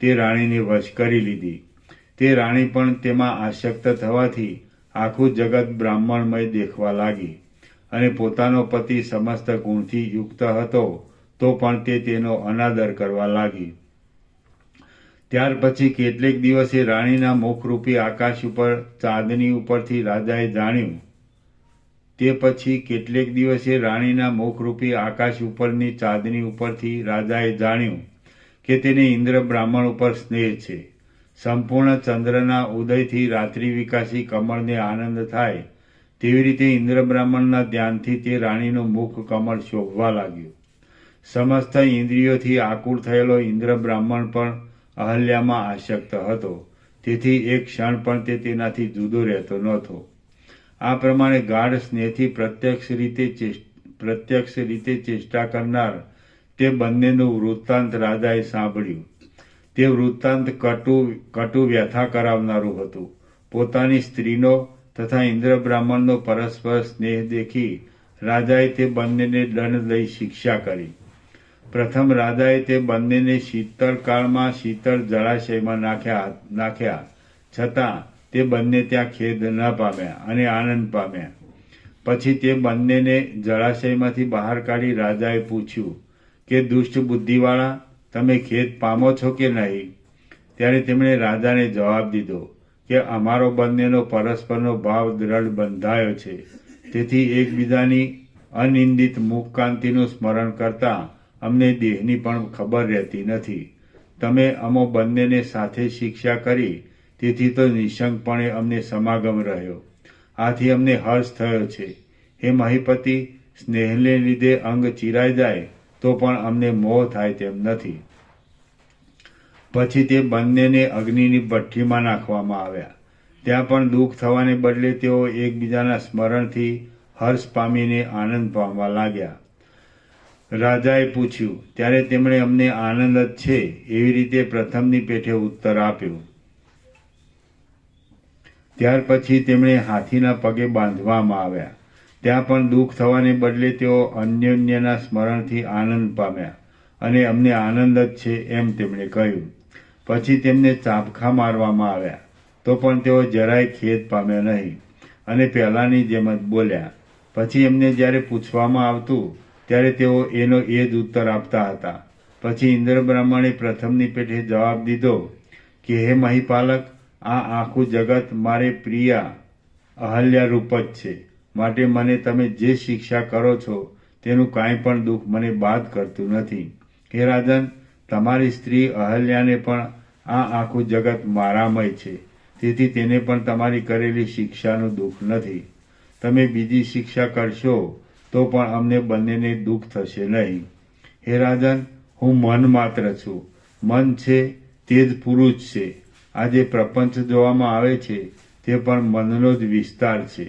તે રાણીને વશ કરી લીધી. તે રાણી પણ તેમાં આસક્ત થવાથી આખું જગત બ્રાહ્મણમય દેખવા લાગી અને પોતાનો પતિ સમસ્ત ગુણથી યુક્ત હતો તો પણ તે તેનો અનાદર કરવા લાગી. ત્યાર પછી કેટલેક દિવસે રાણીના મુખરૂપી આકાશ ઉપર ચાંદની ઉપરથી રાજાએ જાણ્યું તે પછી કેટલેક દિવસે રાણીના મુખરૂપી આકાશ ઉપરની ચાંદની ઉપરથી રાજાએ જાણ્યું કે તેને ઇન્દ્ર બ્રાહ્મણ ઉપર સ્નેહ છે. સંપૂર્ણ ચંદ્રના ઉદયથી રાત્રિ વિકાસી કમળને આનંદ થાય તેવી રીતે ઇન્દ્ર બ્રાહ્મણના ધ્યાનથી તે રાણીનું મુખ કમળ શોભવા લાગ્યું. સમસ્ત ઇન્દ્રિયોથી આકુળ થયેલો ઇન્દ્ર બ્રાહ્મણ પણ અહલ્યામાં આસક્ત હતો, તેથી એક ક્ષણ પણ તે તેનાથી જુદો રહેતો નહોતો. આ પ્રમાણે ગાઢ સ્નેહથી પ્રત્યક્ષ રીતે ચેષ્ટા કરનાર તે બંનેનું વૃત્તાંત રાજાએ સાંભળ્યું. તે વૃત્તાંત કટુ વ્યથા કરાવનારું હતું. પોતાની સ્ત્રીનો તથા ઇન્દ્ર બ્રાહ્મણનો પરસ્પર સ્નેહ દેખી રાજાએ તે બંનેને દંડ લઈ શિક્ષા કરી. પ્રથમ રાજાએ તે બંનેને શીતળ કાળમાં શીતળ જળાશયમાં નાખ્યા છતાં તે બંને ત્યાં ખેદ ન પામ્યા અને આનંદ પામ્યા. પછી તે બંનેને જળાશયમાંથી બહાર કાઢી રાજાએ પૂછ્યું કે દુષ્ટ બુદ્ધિવાળા, તમે ખેદ પામો છો કે નહીં? ત્યારે તેમણે રાજાને જવાબ દીધો કે અમારો બંનેનો પરસ્પરનો ભાવ દ્રઢ બંધાયો છે, તેથી એકબીજાની અનિંદિત મુખકાંતિનું સ્મરણ કરતા અમને દેહની પણ ખબર રહેતી નથી. તમે અમો બંનેને સાથે શિક્ષા કરી, તેથી તો નિઃશંકપણે અમને સમાગમ રહ્યો. આથી અમને હર્ષ થયો છે. હે મહીપતિ, સ્નેહને લીધે અંગ ચીરાઈ જાય તો પણ અમને મોહ થાય તેમ નથી. પછી તે બંનેને અગ્નિની ભઠ્ઠીમાં નાખવામાં આવ્યા. ત્યાં પણ દુઃખ થવાને બદલે તેઓ એકબીજાના સ્મરણથી હર્ષ પામીને આનંદ પામવા લાગ્યા. રાજાએ પૂછ્યું ત્યારે તેમણે અમને આનંદ જ છે એવી રીતે પ્રથમની પેઠે ઉત્તર આપ્યો. ત્યાર પછી તેમણે હાથીના પગે બાંધવામાં આવ્યા. ત્યાં પણ દુઃખ થવાને બદલે તેઓ અન્યોન્યના સ્મરણથી આનંદ પામ્યા અને અમને આનંદ જ છે એમ તેમણે કહ્યું. પછી તેમને ચાબખા મારવામાં આવ્યા તો પણ તેઓ જરાય ખેદ પામ્યા નહીં અને પહેલાંની જેમ જ બોલ્યા. પછી એમને જ્યારે પૂછવામાં આવતું ત્યારે તેઓ એનો એ જ ઉત્તર આપતા હતા. પછી ઇન્દ્ર બ્રાહ્મણે પ્રથમની પેઠે જવાબ દીધો કે હે મહીપાલક, આ આખું જગત મારે પ્રિય અહલ્યા રૂપ જ છે, માટે મને તમે જે શિક્ષા કરો છો તેનું કાંઈ પણ દુઃખ મને બાદ કરતું નથી. હે રાજન, તમારી સ્ત્રી અહલ્યાને પણ આ આખું જગત મારામય છે, તેથી તેને પણ તમારી કરેલી શિક્ષાનું દુઃખ નથી. તમે બીજી શિક્ષા કરશો તો પણ અમને બંનેને દુઃખ થશે નહીં. હે રાજન, હું મન માત્ર છું. મન છે તે જ પુરુષ છે. આ જે પ્રપંચ જોવામાં આવે છે તે પણ મનનો જ વિસ્તાર છે.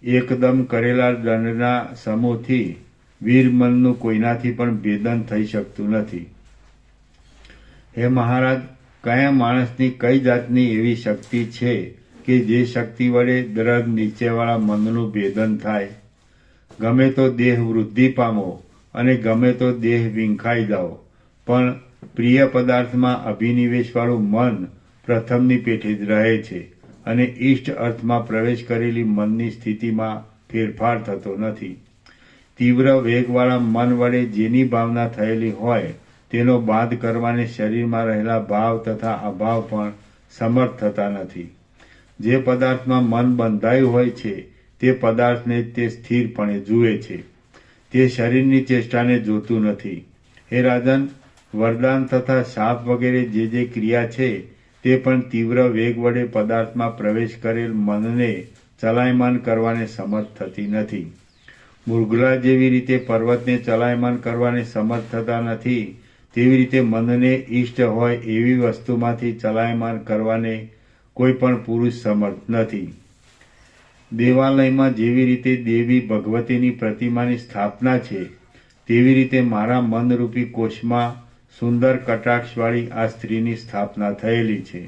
એકદમ કરેલા દંડના સમૂહથી વીર મનનું કોઈનાથી પણ ભેદન થઈ શકતું નથી. હે મહારાજ, કયા માણસની કઈ જાતની એવી શક્તિ છે કે જે શક્તિ વડે દ્રઢ નીચેવાળા મનનું ભેદન થાય? ગમે તો દેહ વૃદ્ધિ પામો અને ગમે તો દેહ વિંખાઈ જાઓ, પણ પ્રિય પદાર્થમાં અભિનિવેશવાળું મન પ્રથમની પેઠે જ રહે છે અને ઇષ્ટ અર્થમાં પ્રવેશ કરેલી મનની સ્થિતિમાં ફેરફાર થતો નથી. તીવ્ર વેગવાળા મન વડે જેની ભાવના થયેલી હોય તેનો બાદ કરવાને શરીરમાં રહેલા ભાવ તથા અભાવ પણ સમર્થ થતા નથી. જે પદાર્થમાં મન બંધાયું હોય છે તે પદાર્થને તે સ્થિરપણે જુએ છે, તે શરીરની ચેષ્ટાને જોતું નથી. હે રાજન, વરદાન તથા શાપ વગેરે જે ક્રિયા છે તે પણ તીવ્ર વેગ વડે પદાર્થમાં પ્રવેશ કરેલ મનને ચલાયમાન કરવાને સમર્થ થતી નથી. મૃગલા જેવી રીતે પર્વતને ચલાયમાન કરવાને સમર્થ થતા નથી, તેવી રીતે મનને ઇષ્ટ હોય એવી વસ્તુમાંથી ચલાયમાન કરવાને કોઈ પણ પુરુષ સમર્થ નથી. દેવાલયમાં જેવી રીતે દેવી ભગવતીની પ્રતિમાની સ્થાપના છે તેવી રીતે મારા મનરૂપી કોષમાં સુંદર કટાક્ષવાળી આ સ્ત્રીની સ્થાપના થયેલી છે.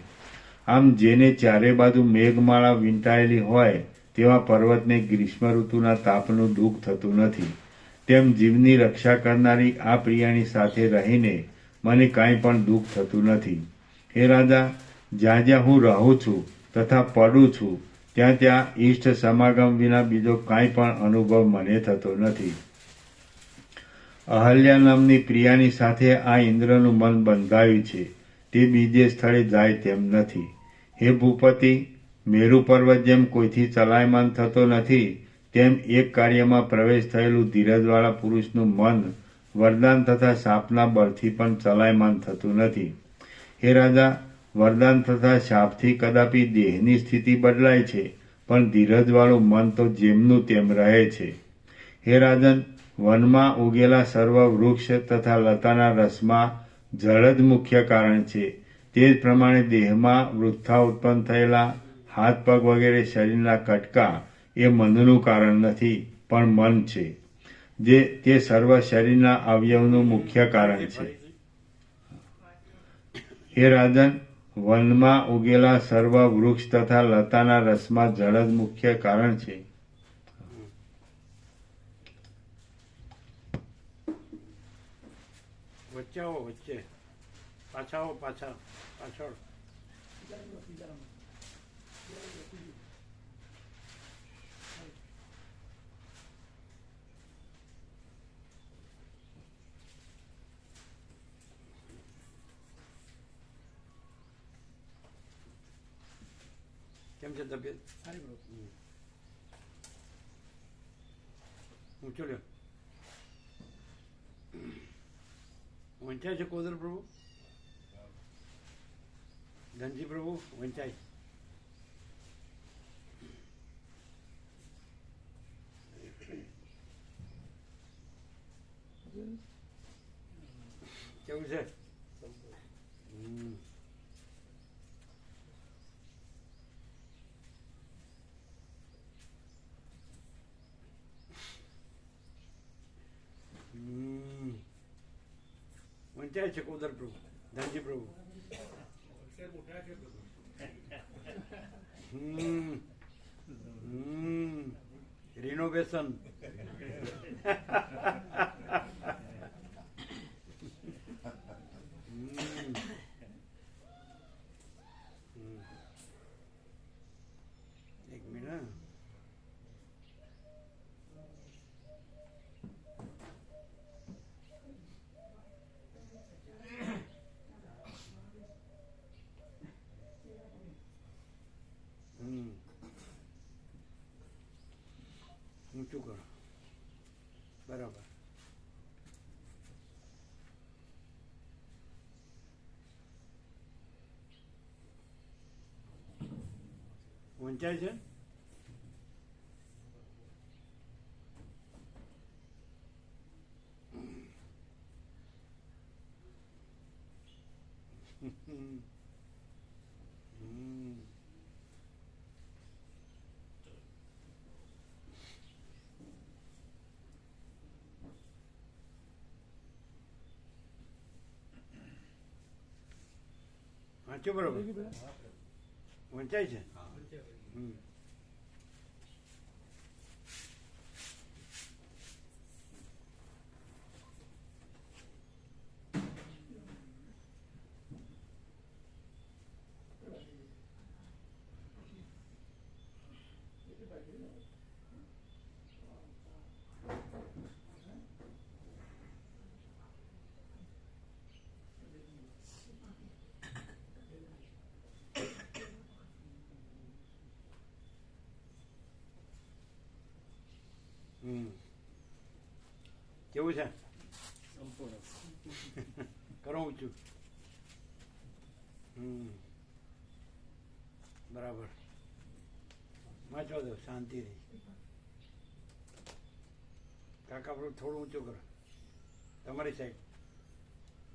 આમ જેને ચારે બાજુ મેઘમાળા વીંટાયેલી હોય તેવા પર્વતને ગ્રીષ્મ ઋતુના તાપનું દુઃખ થતું નથી. તેમ જીવની રક્ષા કરનારી આ પ્રિયાની સાથે રહીને મને કાંઈ પણ દુઃખ થતું નથી. હે રાજા, જ્યાં જ્યાં હું રહું છું તથા પડું છું ત્યાં ત્યાં ઈષ્ટ સમાગમ વિના બીજો કાંઈ પણ અનુભવ મને થતો નથી. અહલ્યા નામની પ્રિયાની સાથે આ ઇન્દ્રનું મન બંધાયું છે. તે બીજે સ્થળે જાય તેમ નથી. હે ભૂપતિ, મેરુ પર્વત જેમ કોઈથી ચલાયમાન થતો નથી તેમ એક કાર્યમાં પ્રવેશ થયેલું ધીરજવાળા પુરુષનું મન વરદાન તથા શાપના બળથી પણ ચલાયમાન થતું નથી. હે રાજા, વરદાન તથા શાપથી કદાપી દેહની સ્થિતિ બદલાય છે, પણ ધીરજવાળું મન તો જેમનું તેમ રહે છે. હે રાજન, વનમાં ઉગેલા સર્વ વૃક્ષ તથા લતાના રસમાં જળ જ મુખ્ય કારણ છે. તે જ પ્રમાણે દેહમાં વૃથા ઉત્પન્ન થયેલા હાથ પગ વગેરે શરીરના કટકા એ મનનું કારણ નથી, પણ મન છે, જે તે સર્વ શરીરના અવયવનું મુખ્ય કારણ છે. હે રાજન, વનમાં ઉગેલા સર્વ વૃક્ષ તથા લતાના રસમાં જળ જ મુખ્ય કારણ છે. વચ્ચે આવો, વચ્ચે પાછા આવો, પાછળ કેમ છે તબિયત? સારી બરોબર. ઊંચો લ્યો. વંચાય છે કોદર પ્રભુ? ધનજી પ્રભુ વંચાય? કેવું છે? વંચાય છે કોદર પ્રભુ, ધનજી પ્રભુ? રિનોવેશન. એક મિનિટ. ઊંચું કરો. બરાબર. વંચાય છે? વાંચ્યો બરોબર? વંચાય છે? કેવું છે? કરો ઊંચું. બરાબર. વાંચવા દો શાંતિથી. કાકા પર થોડું ઊંચું કરો, તમારી સાઈડ.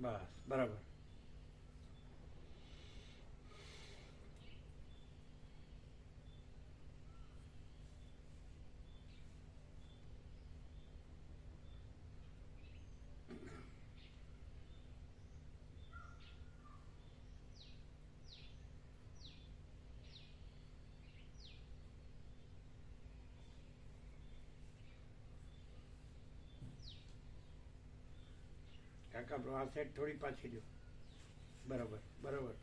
બસ બરાબર. કાકા બ્રો આ સાઈડ થોડી પાછી લ્યો. બરાબર બરાબર.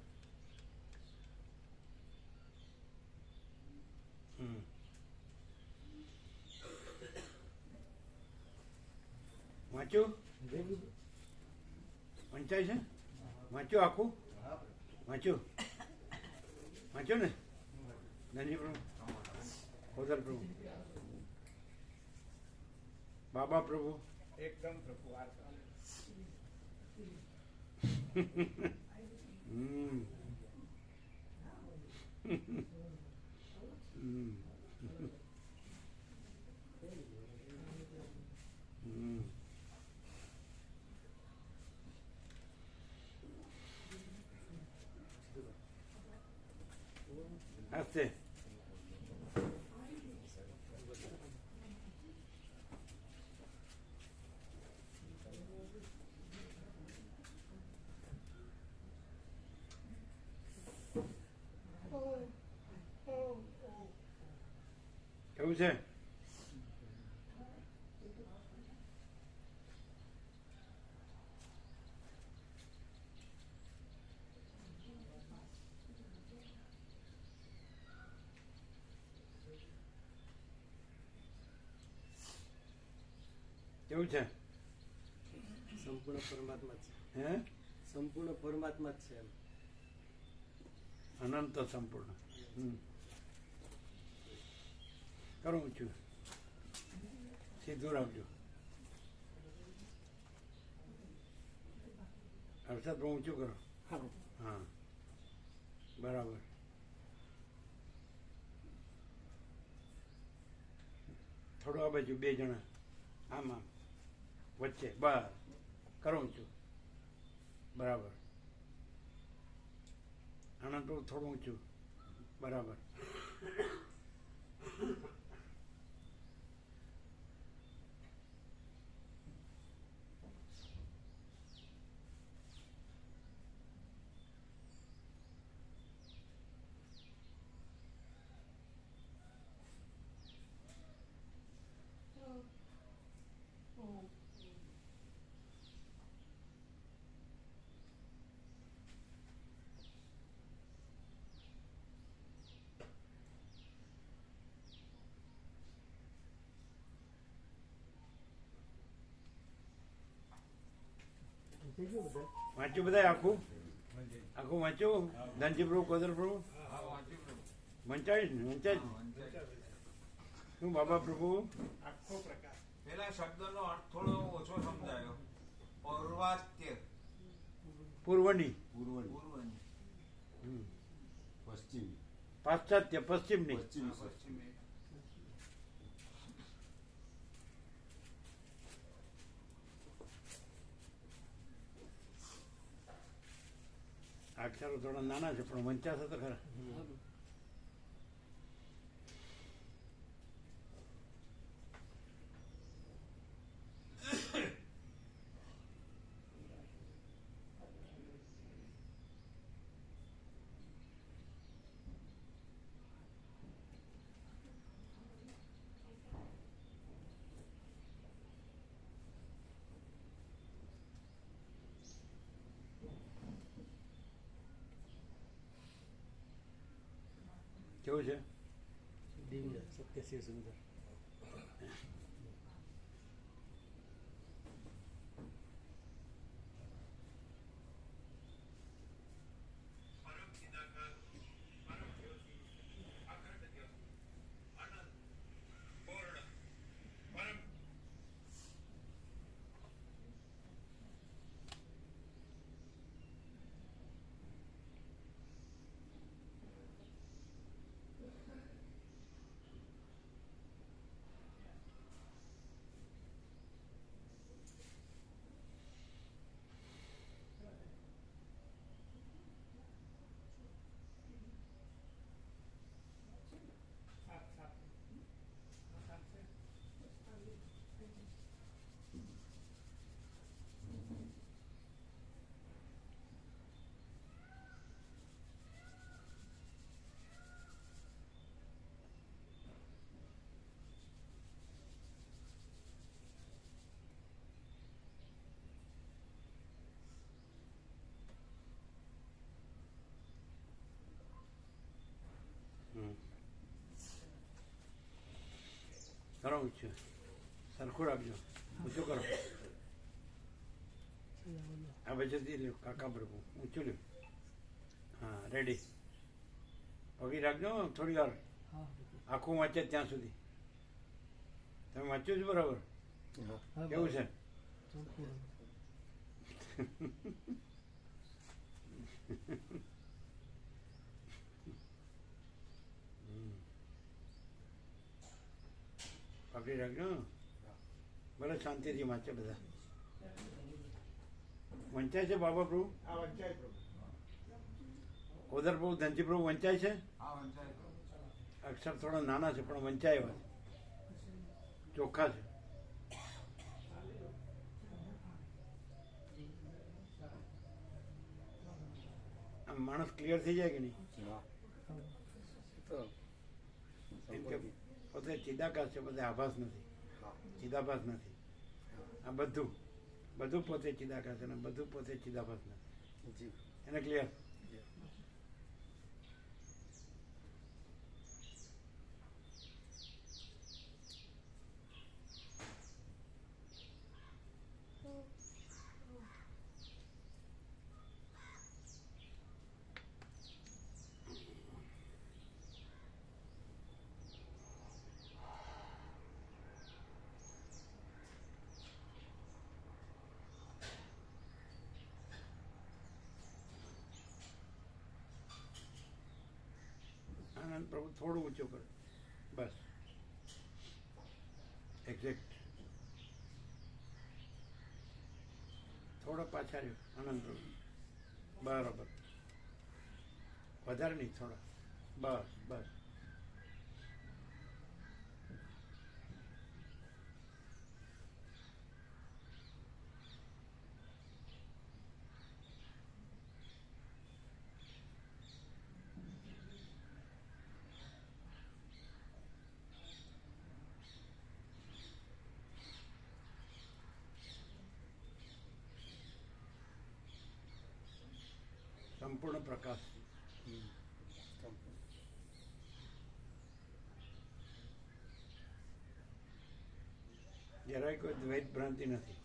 હમ. વાંચ્યું? વંચાય છે? વાંચ્યું આખું? વાંચ્યું? વાંચ્યું ને? ધનજી પ્રભુ, ખોદર પ્રભુ, બાબા પ્રભુ, એકદમ પ્રભુ આ હમ. હમ. હમ. હસ્તે. કેવું છે? કેવું છે? સંપૂર્ણ પરમાત્મા જ છે. હે? સંપૂર્ણ પરમાત્મા જ છે એમ. અનંત સંપૂર્ણ. હમ. કરો ઊંચું, સીધું રાખજો. હર્ષદ બહુ ઊંચું કરો. હા બરાબર. થોડું આ બાજુ બે જણા આમ આમ વચ્ચે બસ કરો ઊંચું. બરાબર. આનંદ પ્રભુ થોડું ઊંચું. બરાબર. વાંચ્યું બધા આખું? આખું વાંચ્યું? ધનજી પ્રભુ, કોદર પ્રભુ વંચાય ને? વંચાય જ ને? શું બાબા પ્રભુ? આખો પ્રકાર પેલા શબ્દનો અર્થ થોડો ઓછો સમજાયો. પૌર્વાત્ય પૂર્વની, પૂર્વની હમ. પશ્ચિમ પાશ્ચાત્ય, પશ્ચિમની. પશ્ચિમે અક્ષરો થોડા નાના છે પણ વંચાશે તો ખરા. કેવું છે? દિવ્ય સત્ય શિવ સુંદર. કરો ઊંચું, સરખું રાખજો, ઊંચું કરો. આ બાજુથી લ્યો, કાકા પ્રભુ ઊંચું લ્યો. હા, રેડી. પગી રાખજો થોડી વાર, આખું વાંચે ત્યાં સુધી. તમે વાંચ્યું છે બરાબર? કેવું છે? પકડી રાખજો. ભલે શાંતિથી વાંચે બધા. વંચાય છે બાબા પ્રભુ? ઓદર પ્રભુ, ધનજી પ્રભુ વંચાય છે? અક્ષર થોડા નાના છે પણ વંચાય એવા ચોખ્ખા છે. આમ માણસ ક્લિયર થઈ જાય કે નહીં? એમ કે પોતે ચિદાકાશ છે, પોતે આભાસ નથી, ચિદાભાસ નથી. આ બધું બધું પોતે ચિદાકાશ છે અને બધું પોતે ચિદાભાસ નથી. એને ક્લિયર? આનંદ પ્રભુ થોડું ઊંચું કરો, બસ. એક્ઝેક્ટ. થોડો પાછા રહ્યો આનંદ પ્રભુ, બરાબર. વધારે નહીં, થોડા, બસ બસ. સંપૂર્ણ પ્રકાશ. જરાય કોઈ દ્વૈત ભ્રાંતિ નથી.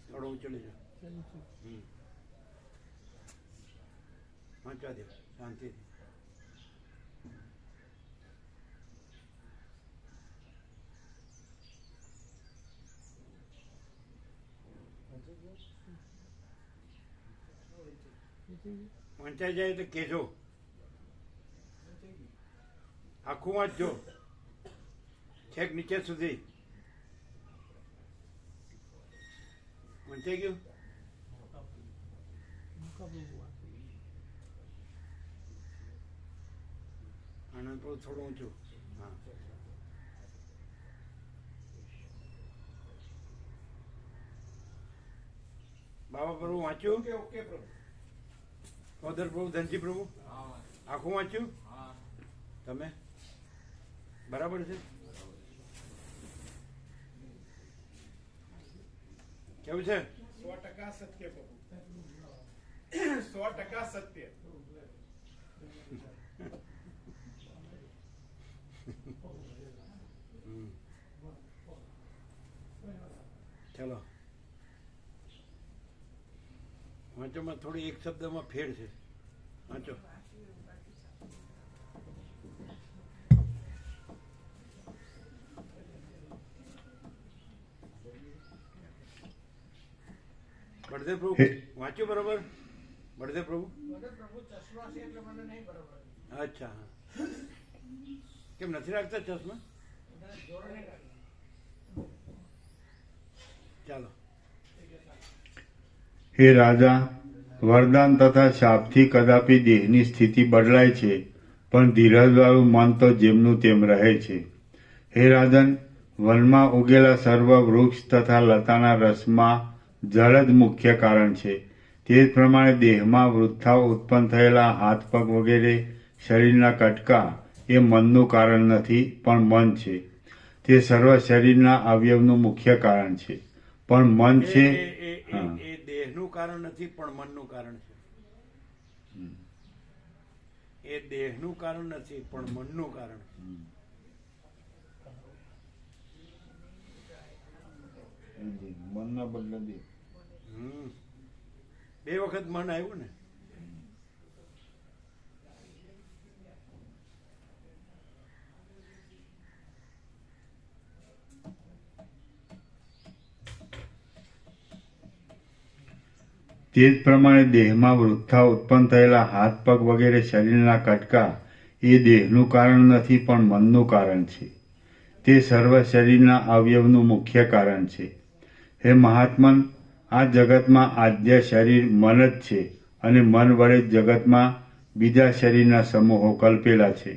થોડો ઊંચો લેજો. વાંચવા દે શાંતિથી. વંચાઈ જાય તો કહેજો. આખું વાંચજો છેક નીચે સુધી. વંચાઈ ગયું? આનંદ પ્રભુ થોડું ઊંચું. હા, બાબા પ્રભુ વાંચ્યું? ઓદર પ્રભુ, ધનજી પ્રભુ આખું વાંચ્યું? તમે બરાબર છે? કેવું છે? 100% સત્ય પ્રભુ, 100% સત્ય. ચલો વાંચોમાં થોડી એક શબ્દમાં ફેર છે. વાંચો. બળદેવ પ્રભુ વાંચ્યું બરોબર? બળદેવ પ્રભુ? અચ્છા, હા. કેમ નથી રાખતા ચશ્મા? ચાલો. હે રાજા, વરદાન તથા શાપથી કદાપી દેહની સ્થિતિ બદલાય છે, પણ ધીરજવાળું મન તો જેમનું તેમ રહે છે. હે રાજન, વનમાં ઉગેલા સર્વ વૃક્ષ તથા લતાના રસમાં જળ જ મુખ્ય કારણ છે. તે જ પ્રમાણે દેહમાં વૃથા ઉત્પન્ન થયેલા હાથ પગ વગેરે શરીરના કટકા એ મનનું કારણ નથી, પણ મન છે. તે સર્વ શરીરના અવયવનું મુખ્ય કારણ છે, પણ મન છે એ દેહનું કારણ નથી, પણ મનનું કારણ છે. એ દેહનું કારણ નથી, પણ મનનું કારણ છે. બે વખત મન આવ્યું ને. તે જ પ્રમાણે દેહમાં વૃથા ઉત્પન્ન થયેલા હાથ પગ વગેરે શરીરના કટકા એ દેહનું કારણ નથી પણ મનનું કારણ છે. તે સર્વ શરીરના અવયવનું મુખ્ય કારણ છે. હે મહાત્મન, આ જગતમાં આદ્ય શરીર મન જ છે અને મન વડે જ જગતમાં બીજા શરીરના સમૂહો કલ્પેલા છે.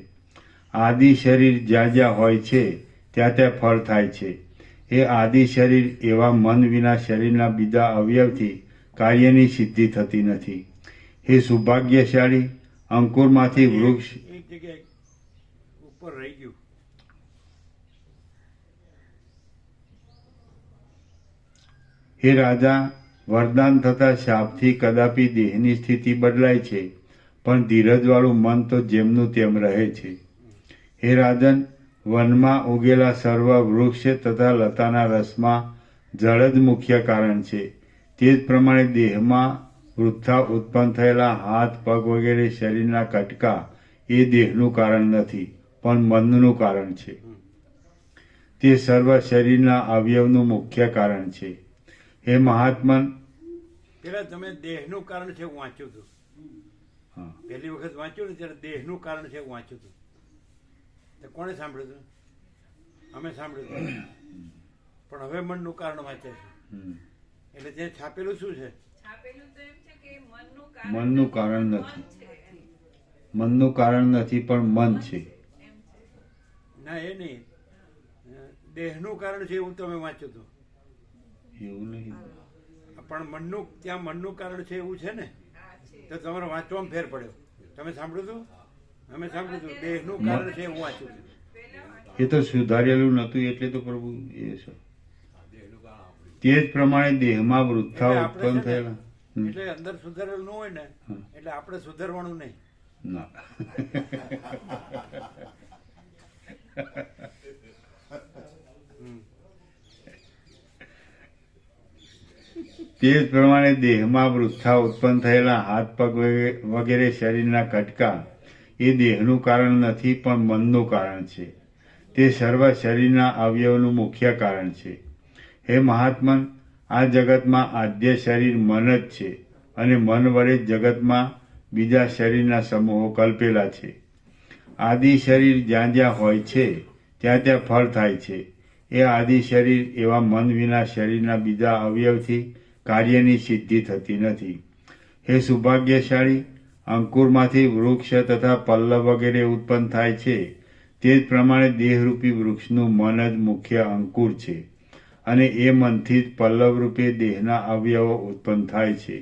આદિ શરીર જ્યાં જ્યાં હોય છે ત્યાં ત્યાં ફળ થાય છે. એ આદિ શરીર એવા મન વિના શરીરના બીજા અવયવથી કાર્યની સિદ્ધિ થતી નથી. હે સૌભાગ્યશાળી, અંકુરમાંથી વૃક્ષ એક જગ્યાએ ઉપર રહી ગયું. હે રાજા, વરદાન થતા શાપથી કદાપી દેહની સ્થિતિ બદલાય છે, પણ ધીરજવાળું મન તો જેમનું તેમ રહે છે. હે રાજન, વનમાં ઉગેલા સર્વ વૃક્ષ તથા લતાના રસમાં જળ જ મુખ્ય કારણ છે. તે જ પ્રમાણે દેહમાં વૃથા ઉત્પન્ન થયેલા હાથ પગ વગેરે શરીરના કટકા એ દેહનું કારણ નથી પણ મનનું કારણ છે. તે સર્વ શરીરના અવયવનું મુખ્ય કારણ છે. હે મહાત્મન, પેલા તમે દેહનું કારણ છે એવું વાંચ્યું હતું. હા, પહેલી વખત વાંચ્યું ને ત્યારે દેહનું કારણ છે એવું વાંચ્યું હતું. તો કોણે સાંભળ્યું હતું? અમે સાંભળ્યું હતું. પણ હવે મનનું કારણ વાંચે છે. એટલે જે છાપેલું શું છે? મનનું કારણ નથી. મનનું કારણ નથી પણ મન છે. ના, એ નહીં. દેહનું કારણ છે એવું તમે વાંચ્યું હતું. એવું નહીં. પણ મનનું, ત્યાં મનનું કારણ છે એવું છે ને, તો તમારે વાંચવામાં ફેર પડ્યો. તમે સાંભળ્યું હતું? અમે સાંભળ્યું હતું. દેહનું કારણ છે એવું વાંચ્યું હતું. એ તો સુધારેલું નતું એટલે તો પ્રભુ એ છે. તે જ પ્રમાણે દેહમાં વૃથા એટલે આપણે ઉત્પન્ન છે ને, થયેલા એટલે અંદર સુધારેલું ન હોય ને, એટલે આપણે સુધારવાનું નહીં. ના. તે જ પ્રમાણે દેહમાં વૃથા ઉત્પન્ન થયેલા હાથ પગ વગેરે શરીરના કટકા એ દેહનું કારણ નથી પણ મનનું કારણ છે. તે સર્વ શરીરના અવયવનું મુખ્ય કારણ છે. હે મહાત્મન, આ જગતમાં આદ્ય શરીર મન જ છે અને મન વડે જ જગતમાં બીજા શરીરના સમૂહો કલ્પેલા છે. આદિ શરીર જ્યાં જ્યાં હોય છે ત્યાં ત્યાં ફળ થાય છે. એ આદિ શરીર એવા મન વિના શરીરના બીજા અવયવથી કાર્યની સિદ્ધિ થતી નથી. હે સૌભાગ્યશાળી, અંકુરમાંથી વૃક્ષ તથા પલ્લવ વગેરે ઉત્પન્ન થાય છે. તે જ પ્રમાણે દેહરૂપી વૃક્ષનું મન જ મુખ્ય અંકુર છે અને એ મનથી જ પલ્લવ રૂપે દેહના અવયવો ઉત્પન્ન થાય છે.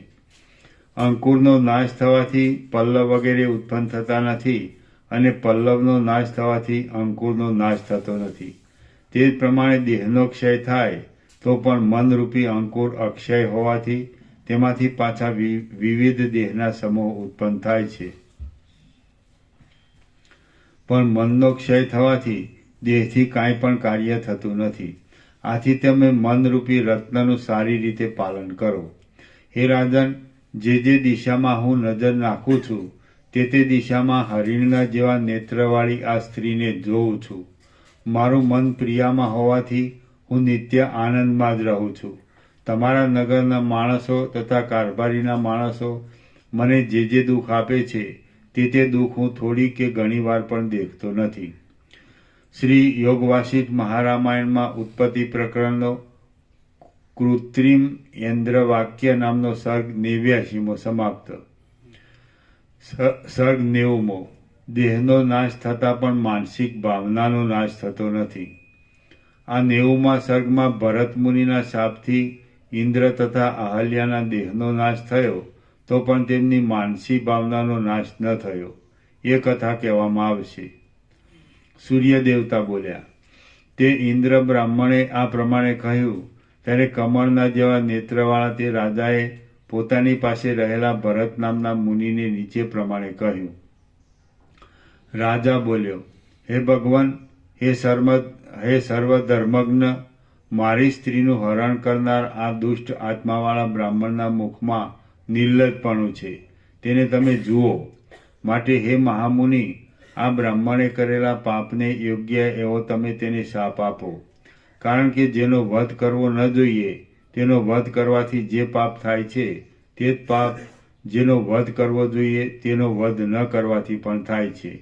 અંકુરનો નાશ થવાથી પલ્લવ વગેરે ઉત્પન્ન થતા નથી અને પલ્લવનો નાશ થવાથી અંકુરનો નાશ થતો નથી. તે જ પ્રમાણે દેહનો ક્ષય થાય તો પણ મનરૂપી અંકુર અક્ષય હોવાથી તેમાંથી પાછા વિવિધ દેહના સમૂહ ઉત્પન્ન થાય છે. પણ મનનો ક્ષય થવાથી દેહથી કાંઈ પણ કાર્ય થતું નથી. આથી તમે મનરૂપી રત્નનું સારી રીતે પાલન કરો. હે રાજન, જે દિશામાં હું નજર નાખું છું તે દિશામાં હરિણના જેવા નેત્રવાળી આ સ્ત્રીને જોઉં છું. મારું મન પ્રિયામાં હોવાથી હું નિત્ય આનંદમાં જ રહું છું. તમારા નગરના માણસો તથા કારભારીના માણસો મને જે દુઃખ આપે છે તે દુઃખ હું થોડી કે ઘણી વાર પણ દેખતો નથી. શ્રી યોગવાસિષ્ઠ મહારામાયણમાં ઉત્પત્તિ પ્રકરણનો કૃત્રિમ યંદ્રવાક્ય નામનો સર્ગ 89મો સમાપ્ત. સર્ગ 90મો. દેહનો નાશ થતાં પણ માનસિક ભાવનાનો નાશ થતો નથી. આ 90મા સર્ગમાં ભરત મુનિના શાપથી ઇન્દ્ર તથા અહલ્યાના દેહનો નાશ થયો તો પણ તેમની માનસી ભાવનાનો નાશ ન થયો. એ કથા કહેવામાં આવશે. સૂર્ય દેવતા બોલ્યા, તે ઇન્દ્ર બ્રાહ્મણે આ પ્રમાણે કહ્યું ત્યારે કમળના જેવા નેત્રવાળા તે રાજાએ પોતાની પાસે રહેલા ભરત નામના મુનિને નીચે પ્રમાણે કહ્યું. રાજા બોલ્યો, હે ભગવાન, હે સર્વધર્મજ્ઞ, મારી સ્ત્રીનું હરણ કરનાર આ દુષ્ટ આત્માવાળા બ્રાહ્મણના મુખમાં નિર્લજપણું છે, તેને તમે જુઓ. માટે હે મહામુનિ, આ બ્રાહ્મણે કરેલા પાપને યોગ્ય એવો તમે તેને શાપ આપો. કારણ કે જેનો વધ કરવો ન જોઈએ તેનો વધ કરવાથી જે પાપ થાય છે તે જ પાપ જેનો વધ કરવો જોઈએ તેનો વધ ન કરવાથી પણ થાય છે.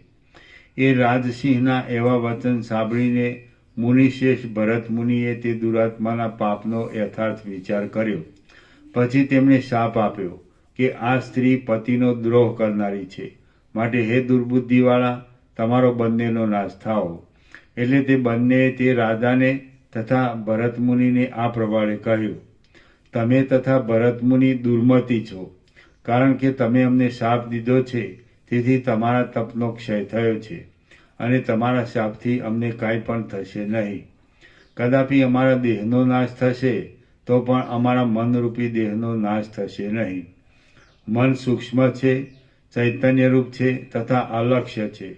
એ રાજસિંહના એવા વચન સાંભળીને મુનિશ્રેષ્ઠ ભરત મુનિએ તે દુરાત્માના પાપનો યથાર્થ વિચાર કર્યો. પછી તેમણે શાપ આપ્યો કે આ સ્ત્રી પતિનો દ્રોહ કરનારી છે, માટે હે દુર્બુદ્ધિવાળા, તમારો બંનેનો નાશ થાઓ. એટલે તે બંનેએ તે રાજાને તથા ભરતમુનિને આ પ્રમાણે કહ્યું, તમે તથા ભરતમુનિ દુર્મતિ છો, કારણ કે તમે અમને શાપ દીધો છે, તેથી તમારા તપનો ક્ષય થયો છે, અને તમારા શાપથી અમને કાંઈ પણ થશે નહીં. કદાપી અમારા દેહનો નાશ થશે તો પણ અમારા મનરૂપી દેહનો નાશ થશે નહીં. મન સૂક્ષ્મ છે, ચૈતન્યરૂપ છે તથા અલક્ષ્ય છે,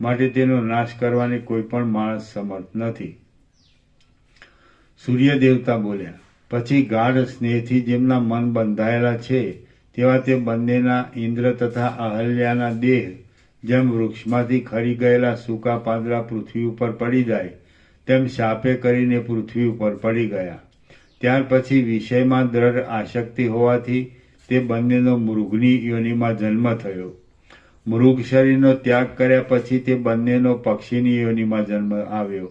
માટે તેનો નાશ કરવાની કોઈ પણ માણસ સમર્થ નથી. સૂર્ય દેવતા બોલ્યા, પછી ગાઢ સ્નેહથી જેમના મન બંધાયેલા છે તેવા તે બંનેના ઇન્દ્ર તથા અહલ્યાના દેહ જેમ વૃક્ષમાંથી ખરી ગયેલા સૂકા પાંદડા પૃથ્વી ઉપર પડી જાય તેમ શાપે કરીને પૃથ્વી ઉપર પડી ગયા. ત્યાર પછી વિષયમાં દ્રઢ આસક્તિ હોવાથી તે બંનેનો મૃગની યોનિમાં જન્મ થયો. મૃગ શરીરનો ત્યાગ કર્યા પછી તે બંનેનો પક્ષીની યોનિમાં જન્મ આવ્યો.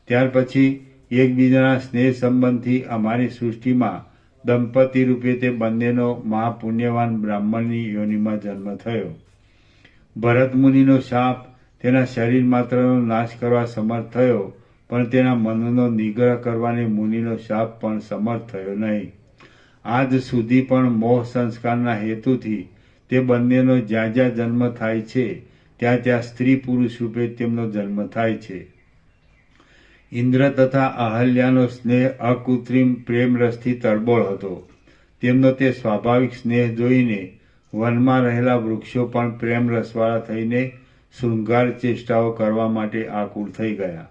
ત્યાર પછી એકબીજાના સ્નેહ સંબંધથી અમારી સૃષ્ટિમાં દંપતી રૂપે તે બંનેનો મહાપુણ્યવાન બ્રાહ્મણની યોનિમાં જન્મ થયો. ભરતમુનિનો શાપ તેના શરીર માત્રનો નાશ કરવા સમર્થ થયો, પણ તેના મનનો નિગ્રહ કરવાની મુનિનો શાપ પણ સમર્થ થયો નહીં. આજ સુધી પણ મોહ સંસ્કારના હેતુથી તે બંનેનો જ્યાં જ્યાં જન્મ થાય છે ત્યાં ત્યાં સ્ત્રી પુરુષ રૂપે તેમનો જન્મ થાય છે. ઇન્દ્ર તથા અહલ્યાનો સ્નેહ અકૃત્રિમ પ્રેમ રસથી તરબોળ હતો. તેમનો તે સ્વાભાવિક સ્નેહ જોઈને વનમાં રહેલા વૃક્ષો પણ પ્રેમ રસવાળા થઈને શૃંગાર ચેષ્ટાઓ કરવા માટે આકુળ થઈ ગયા.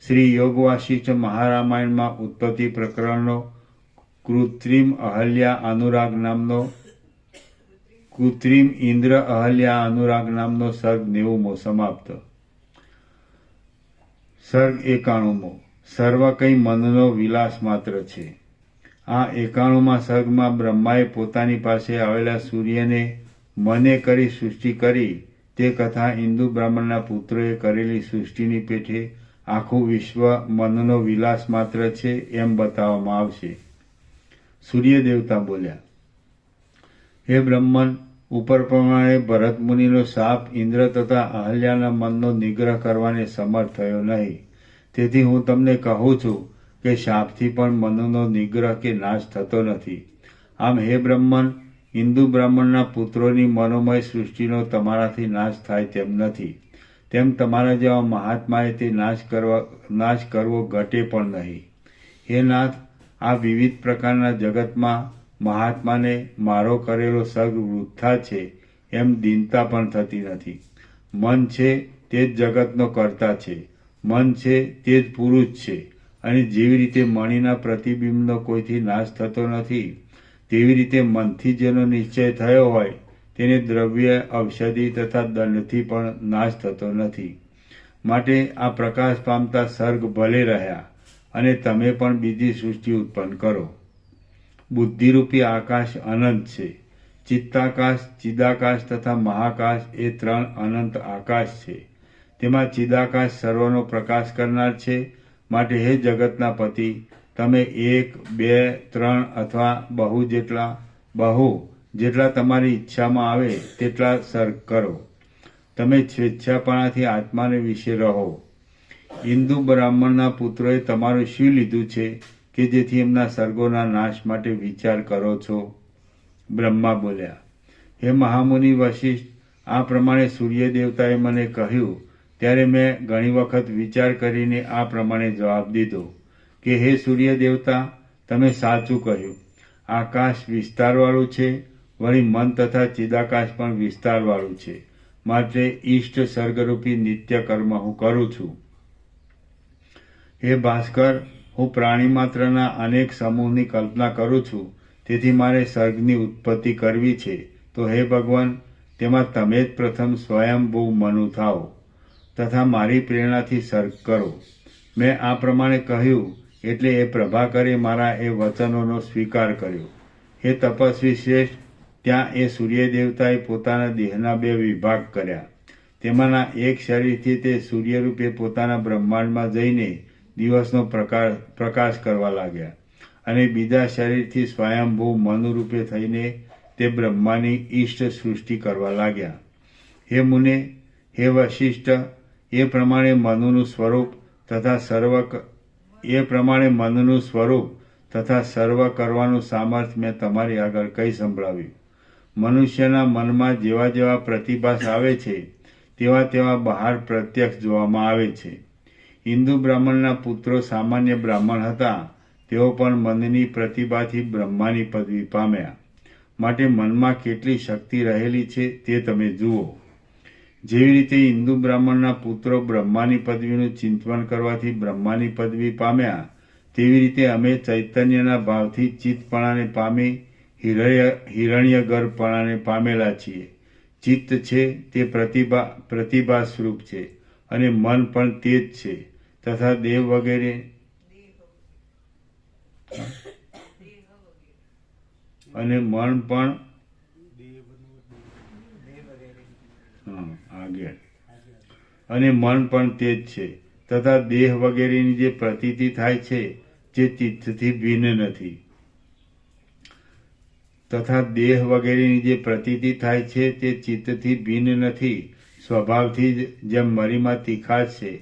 શ્રી યોગ વાસિષ્ઠ મહારામાયણમાં ઉત્પત્તિ પ્રકરણનો કૃત્રિમ ઇન્દ્ર અહલ્યા અનુરાગ નામનો સર્ગ 90મો સમાપ્ત. સર્ગ 91મો. સર્વ કંઈ મનનો વિલાસ માત્ર છે. આ 91મા સર્ગમાં બ્રહ્માએ પોતાની પાસે આવેલા સૂર્યને મને કરી સૃષ્ટિ કરી તે કથા હિન્દુ બ્રાહ્મણના પુત્રોએ કરેલી સૃષ્ટિની પેઠે આખું વિશ્વ મનનો વિલાસ માત્ર છે એમ બતાવવામાં આવશે. સૂર્ય દેવતા બોલ્યા, હે બ્રહ્મન, ઉપર પ્રમાણે ભરતમુનિનો શાપ ઇન્દ્ર તથા અહલ્યાના મનનો નિગ્રહ કરવાને સમર્થ થયો નહીં. તેથી હું તમને કહું છું કે શાપથી પણ મનનો નિગ્રહ કે નાશ થતો નથી. આમ હે બ્રહ્મન, હિન્દુ બ્રાહ્મણના પુત્રોની મનોમય સૃષ્ટિનો તમારાથી નાશ થાય તેમ નથી. તેમ તમારા જેવા મહાત્માએ તે નાશ કરવો ઘટે પણ નહીં. હે નાથ, આ વિવિધ પ્રકારના જગતમાં મહાત્માને મારો કરેલો સર્ગ વૃથા છે એમ દીનતા પણ થતી નથી. મન છે તે જ જગતનો કર્તા છે, મન છે તે જ પુરુષ છે, અને જેવી રીતે મણિના પ્રતિબિંબનો કોઈથી નાશ થતો નથી તેવી રીતે મનથી જેનો નિશ્ચય થયો હોય તેને દ્રવ્ય, ઔષધિ તથા દંડથી પણ નાશ થતો નથી. માટે આ પ્રકાશ પામતા સર્ગ ભલે રહ્યા, અને તમે પણ બીજી સૃષ્ટિ ઉત્પન્ન કરો. બુદ્ધિરૂપી આકાશ અનંત છે. ચિત્તાકાશ, ચિદાકાશ તથા મહાકાશ એ 3 અનંત આકાશ છે. તેમાં ચિદાકાશ સર્વનો પ્રકાશ કરનાર છે. માટે હે જગતના પતિ, તમે 1, 2, 3 અથવા બહુ જેટલા તમારી ઈચ્છામાં આવે તેટલા સર્ગ કરો. તમે સ્વેચ્છાપણાથી આત્માને વિશે રહો. હિન્દુ બ્રાહ્મણના પુત્રોએ તમારું શું લીધું છે કે જેથી એમના સર્ગોના નાશ માટે વિચાર કરો છો? બ્રહ્મા બોલ્યા, હે મહામુનિ વશિષ્ઠ, આ પ્રમાણે સૂર્ય દેવતાએ મને કહ્યું ત્યારે મેં ઘણી વખત વિચાર કરીને આ પ્રમાણે જવાબ દીધો કે હે સૂર્ય દેવતા, તમે સાચું કહ્યું. આકાશ વિસ્તારવાળું છે, વળી મન તથા ચિદાકાશ પણ વિસ્તારવાળું છે. માટે ઈષ્ટ સર્ગરૂપી નિત્ય કર્મ હું કરું છું. હે ભાસ્કર, હું પ્રાણી માત્રના અનેક સમૂહની કલ્પના કરું છું તેથી મારે સર્ગની ઉત્પત્તિ કરવી છે. તો હે ભગવાન, તેમાં તમે જ પ્રથમ સ્વયંભૂ મનુ થાઓ તથા મારી પ્રેરણાથી સર્ગ કરો. મેં આ પ્રમાણે કહ્યું એટલે એ પ્રભાકરે મારા એ વચનોનો સ્વીકાર કર્યો. હે તપસ્વી શ્રેષ્ઠ, ત્યાં એ સૂર્ય દેવતાએ પોતાના દેહના 2 વિભાગ કર્યા. તેમાંના એક શરીરથી તે સૂર્યરૂપે પોતાના બ્રહ્માંડમાં જઈને દિવસનો પ્રકાશ કરવા લાગ્યા અને બીજા શરીરથી સ્વયંભૂ મનુરૂપે થઈને તે બ્રહ્માની ઈષ્ટ સૃષ્ટિ કરવા લાગ્યા. હે મુને, હે વશિષ્ઠ, એ પ્રમાણે મનુનું સ્વરૂપ તથા સર્વ કરવાનું સામર્થ્ય મેં તમારી આગળ કહી સંભળાવ્યું. મનુષ્યના મનમાં જેવા જેવા પ્રતિભાસ આવે છે તેવા તેવા બહાર પ્રત્યક્ષ જોવામાં આવે છે. હિન્દુ બ્રાહ્મણના પુત્રો સામાન્ય બ્રાહ્મણ હતા. તેઓ પણ મનની પ્રતિભાથી બ્રહ્માની પદવી પામ્યા. માટે મનમાં કેટલી શક્તિ રહેલી છે તે તમે જુઓ. જેવી રીતે હિન્દુ બ્રાહ્મણના પુત્રો બ્રહ્માની પદવીનું ચિંતન કરવાથી બ્રહ્માની પદવી પામ્યા, તેવી રીતે અમે ચૈતન્યના ભાવથી ચિત્તપણાને પામી હિરણ્યગર્ભપણાને પામેલા છીએ. ચિત્ત છે તે પ્રતિભા સ્વરૂપ છે અને મન પણ તે જ છે તથા દેવ વગેરે અને મન પણ તે જ છે તથા દેહ વગેરેની જે પ્રતીતિ થાય છે જે ચિત્તથી ભિન્ન નથી. સ્વભાવથી જ જેમ મરીમાં તીખાશ છે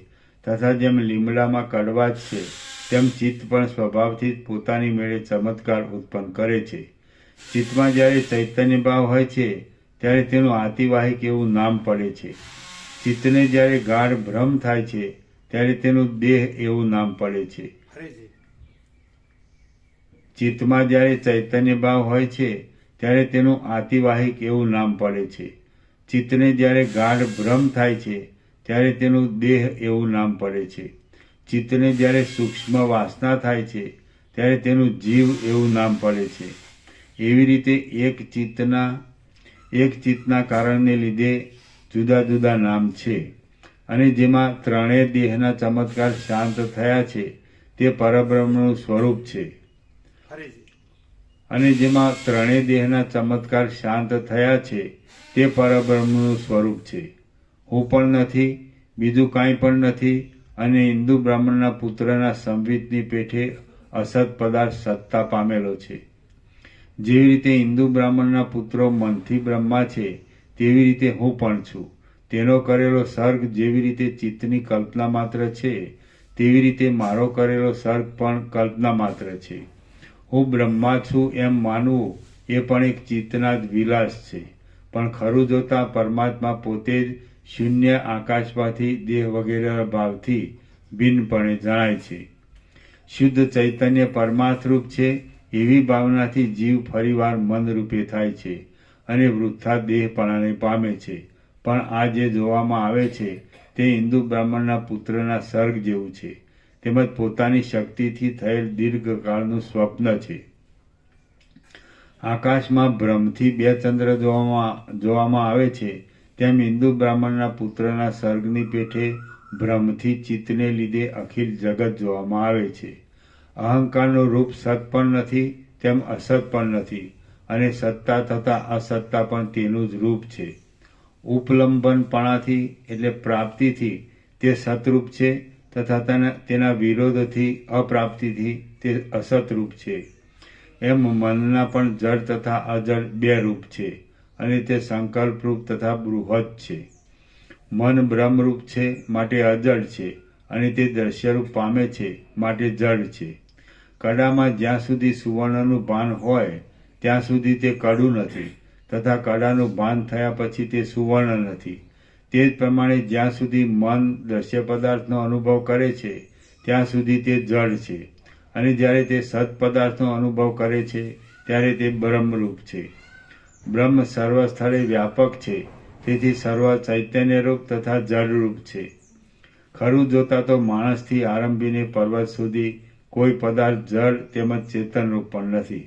તથા જેમ લીમડામાં કડવાશ છે, તેમ ચિત્ત પણ સ્વભાવથી જ પોતાની મેળે ચમત્કાર ઉત્પન્ન કરે છે. ચિત્તમાં જ્યારે ચૈતન્ય ભાવ હોય છે ત્યારે તેનું આતિવાહિક એવું નામ પડે છે. ચિત્તને જ્યારે ગાઢ ભ્રમ થાય છે ત્યારે તેનું દેહ એવું નામ પડે છે. ચિત્તમાં જ્યારે ચૈતન્ય ભાવ હોય છે ત્યારે તેનું આતિવાહિક એવું નામ પડે છે. ચિત્તને જ્યારે ગાઢ ભ્રમ થાય છે ત્યારે તેનું દેહ એવું નામ પડે છે. ચિત્તને જ્યારે સૂક્ષ્મ વાસના થાય છે ત્યારે તેનું જીવ એવું નામ પડે છે. એવી રીતે એક ચિત્તના કારણને લીધે જુદા જુદા નામ છે. અને જેમાં ત્રણેય દેહના ચમત્કાર શાંત થયા છે તે પરબ્રહ્મનું સ્વરૂપ છે. હું પણ નથી, બીજું કાંઈ પણ નથી, અને હિન્દુ બ્રાહ્મણના પુત્રના સંવિતની પેઠે અસત પદાર્થ સત્તા પામેલો છે. જેવી રીતે હિન્દુ બ્રાહ્મણના પુત્રો મનથી બ્રહ્મા છે, તેવી રીતે હું પણ છું. તેનો કરેલો સર્ગ જેવી રીતે ચિત્તની કલ્પના માત્ર છે, તેવી રીતે મારો કરેલો સર્ગ પણ કલ્પના માત્ર છે. હું બ્રહ્મા છું એમ માનવું એ પણ એક ચિત્તના જ વિલાસ છે. પણ ખરું જોતા પરમાત્મા પોતે જ શૂન્ય આકાશમાંથી દેહ વગેરેના ભાવથી ભિન્નપણે જણાય છે. શુદ્ધ ચૈતન્ય પરમાર્થરૂપ છે એવી ભાવનાથી જીવ ફરીવાર મનરૂપે થાય છે અને વૃથા દેહપણાને પામે છે. પણ આ જે જોવામાં આવે છે તે હિન્દુ બ્રાહ્મણના પુત્રના સર્ગ જેવું છે, તેમજ પોતાની શક્તિથી થયેલ દીર્ઘકાળનું સ્વપ્ન છે. આકાશમાં ભ્રમથી 2 ચંદ્ર જોવામાં આવે છે, તેમ હિન્દુ બ્રાહ્મણના પુત્રના સર્ગની પેઠે ભ્રમથી ચિત્તને લીધે અખિલ જગત જોવામાં આવે છે. અહંકારનું રૂપ સત પણ નથી, તેમ અસત પણ નથી, અને સત્તા તથા અસત્તા પણ તેનું જ રૂપ છે. ઉપલંબનપણાથી એટલે પ્રાપ્તિથી તે સતરૂપ છે તથા તેના વિરોધથી અપ્રાપ્તિથી તે અસતરૂપ છે. એમ મનના પણ જડ તથા અજડ 2 રૂપ છે, અને તે સંકલ્પરૂપ તથા બૃહદ છે. મન બ્રહ્મરૂપ છે માટે અજડ છે, અને તે દ્રશ્યરૂપ પામે છે માટે જડ છે. કડામાં જ્યાં સુધી સુવર્ણનું ભાન હોય ત્યાં સુધી તે કડું નથી, તથા કડાનું ભાન થયા પછી તે સુવર્ણ નથી. તે જ પ્રમાણે જ્યાં સુધી મન દ્રશ્ય પદાર્થનો અનુભવ કરે છે ત્યાં સુધી તે જડ છે, અને જ્યારે તે સત પદાર્થનો અનુભવ કરે છે ત્યારે તે બ્રહ્મરૂપ છે. બ્રહ્મ સર્વ સ્થળે વ્યાપક છે, તેથી સર્વ ચૈતન્યરૂપ તથા જડરૂપ છે. ખરું જોતા તો માણસથી આરંભીને પર્વત સુધી કોઈ પદાર્થ જડ તેમજ ચેતનરૂપ પણ નથી.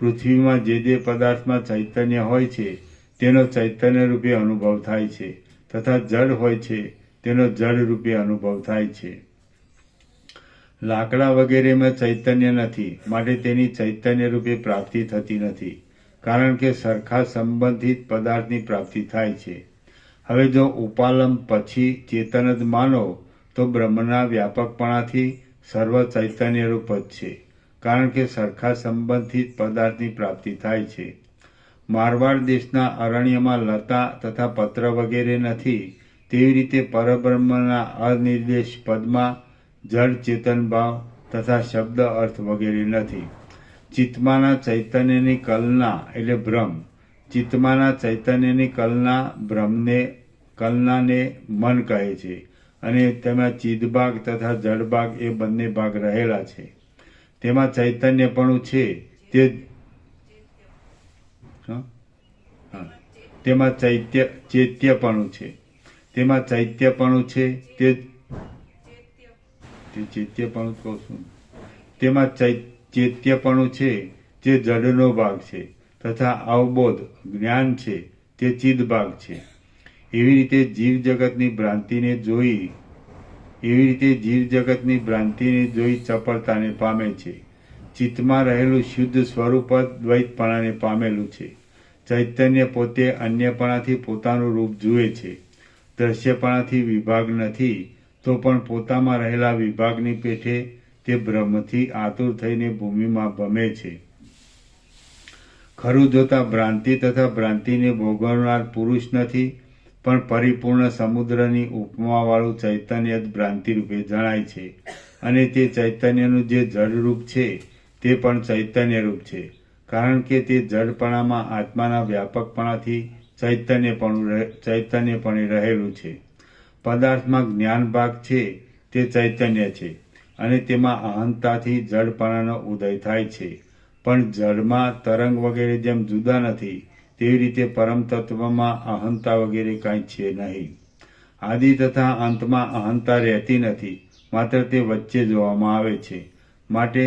પૃથ્વીમાં જે પદાર્થમાં ચૈતન્ય હોય છે તેનો ચૈતન્ય રૂપે અનુભવ થાય છે તથા જડ હોય છે તેનો જડ રૂપે અનુભવ થાય છે. લાકડા વગેરેમાં ચૈતન્ય નથી, માટે તેની ચૈતન્ય રૂપે પ્રાપ્તિ થતી નથી, કારણ કે સરખા સંબંધિત પદાર્થની પ્રાપ્તિ થાય છે. હવે જો ઉપાલંબ પછી ચેતન જ માનો તો બ્રહ્મના વ્યાપકપણાથી સર્વ ચૈતન્ય રૂપ જ છે, કારણ કે સરખા સંબંધિત પદાર્થની પ્રાપ્તિ થાય છે. મારવાડ દેશના અરણ્યમાં લતા તથા પત્ર વગેરે નથી, તેવી રીતે પરબ્રહ્મના અનિર્દેશ પદમાં જડ ચેતન ભાવ તથા શબ્દ અર્થ વગેરે નથી. ચિત્તમાના ચૈતન્યની કલ્પના એટલે ભ્રમ, ચિત્તમાના ચૈતન્યની કલ્પનાને મન કહે છે, અને તેમાં ચિદભાગ તથા જડભાગ એ બંને ભાગ રહેલા છે. તેમાં ચૈતન્યપણું છે તે તેમાં ચૈત્યપણું છે, તેમાં ચૈત્યપણું છે તે ચૈત્યપણું કહું છું, તેમાં ચૈત્યપણું છે જે જડનો ભાગ છે તથા અવબોધ જ્ઞાન છે તે ચિદ ભાગ છે. એવી રીતે જીવ જગતની ભ્રાંતિને જોઈ ચપળતાને પામે છે. ચિત્તમાં રહેલું શુદ્ધ સ્વરૂપ જ દ્વૈતપણાને પામેલું છે. ચૈતન્ય પોતે અન્યપણાથી પોતાનું રૂપ જુએ છે. દ્રશ્યપણાથી વિભાગ નથી, તો પણ પોતામાં રહેલા વિભાગની પેઠે તે બ્રહ્મથી આતુર થઈને ભૂમિમાં ભમે છે. ખરું જોતા ભ્રાંતિ તથા ભ્રાંતિને ભોગવનાર પુરુષ નથી, પણ પરિપૂર્ણ સમુદ્રની ઉપમાવાળું ચૈતન્ય જ ભ્રાંતિ રૂપે જણાય છે. અને તે ચૈતન્યનું જે જડ રૂપ છે તે પણ ચૈતન્ય રૂપ છે, કારણ કે તે જડપણામાં આત્માના વ્યાપકપણાથી ચૈતન્યપણે રહેલું છે. પદાર્થમાં જ્ઞાન ભાગ છે તે ચૈતન્ય છે, અને તેમાં અહંતાથી જડપણાનો ઉદય થાય છે. પણ જડમાં તરંગ વગેરે જેમ જુદા નથી, તેવી રીતે પરમ તત્વમાં અહંતા વગેરે કાંઈ છે નહીં. આદિ તથા અંતમાં અહંતા રહેતી નથી, માત્ર તે વચ્ચે જોવામાં આવે છે. માટે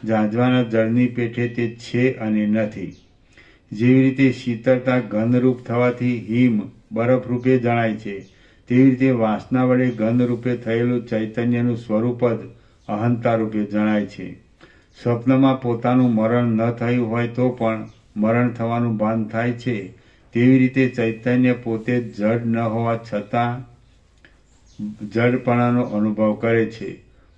ઝાંઝવાના જળની પેઠે તે છે અને નથી. જેવી રીતે શીતળતા ઘનરૂપ થવાથી હિમ બરફ રૂપે જણાય છે, તેવી રીતે વાસના વડે ગંધ રૂપે થયેલું ચૈતન્યનું સ્વરૂપ જ અહંતા રૂપે જણાય છે. સ્વપ્નમાં પોતાનું મરણ ન થયું હોય તો પણ મરણ થવાનું ભાન થાય છે, તેવી રીતે ચૈતન્ય પોતે જડ ન હોવા છતાં જડપણાનો અનુભવ કરે છે.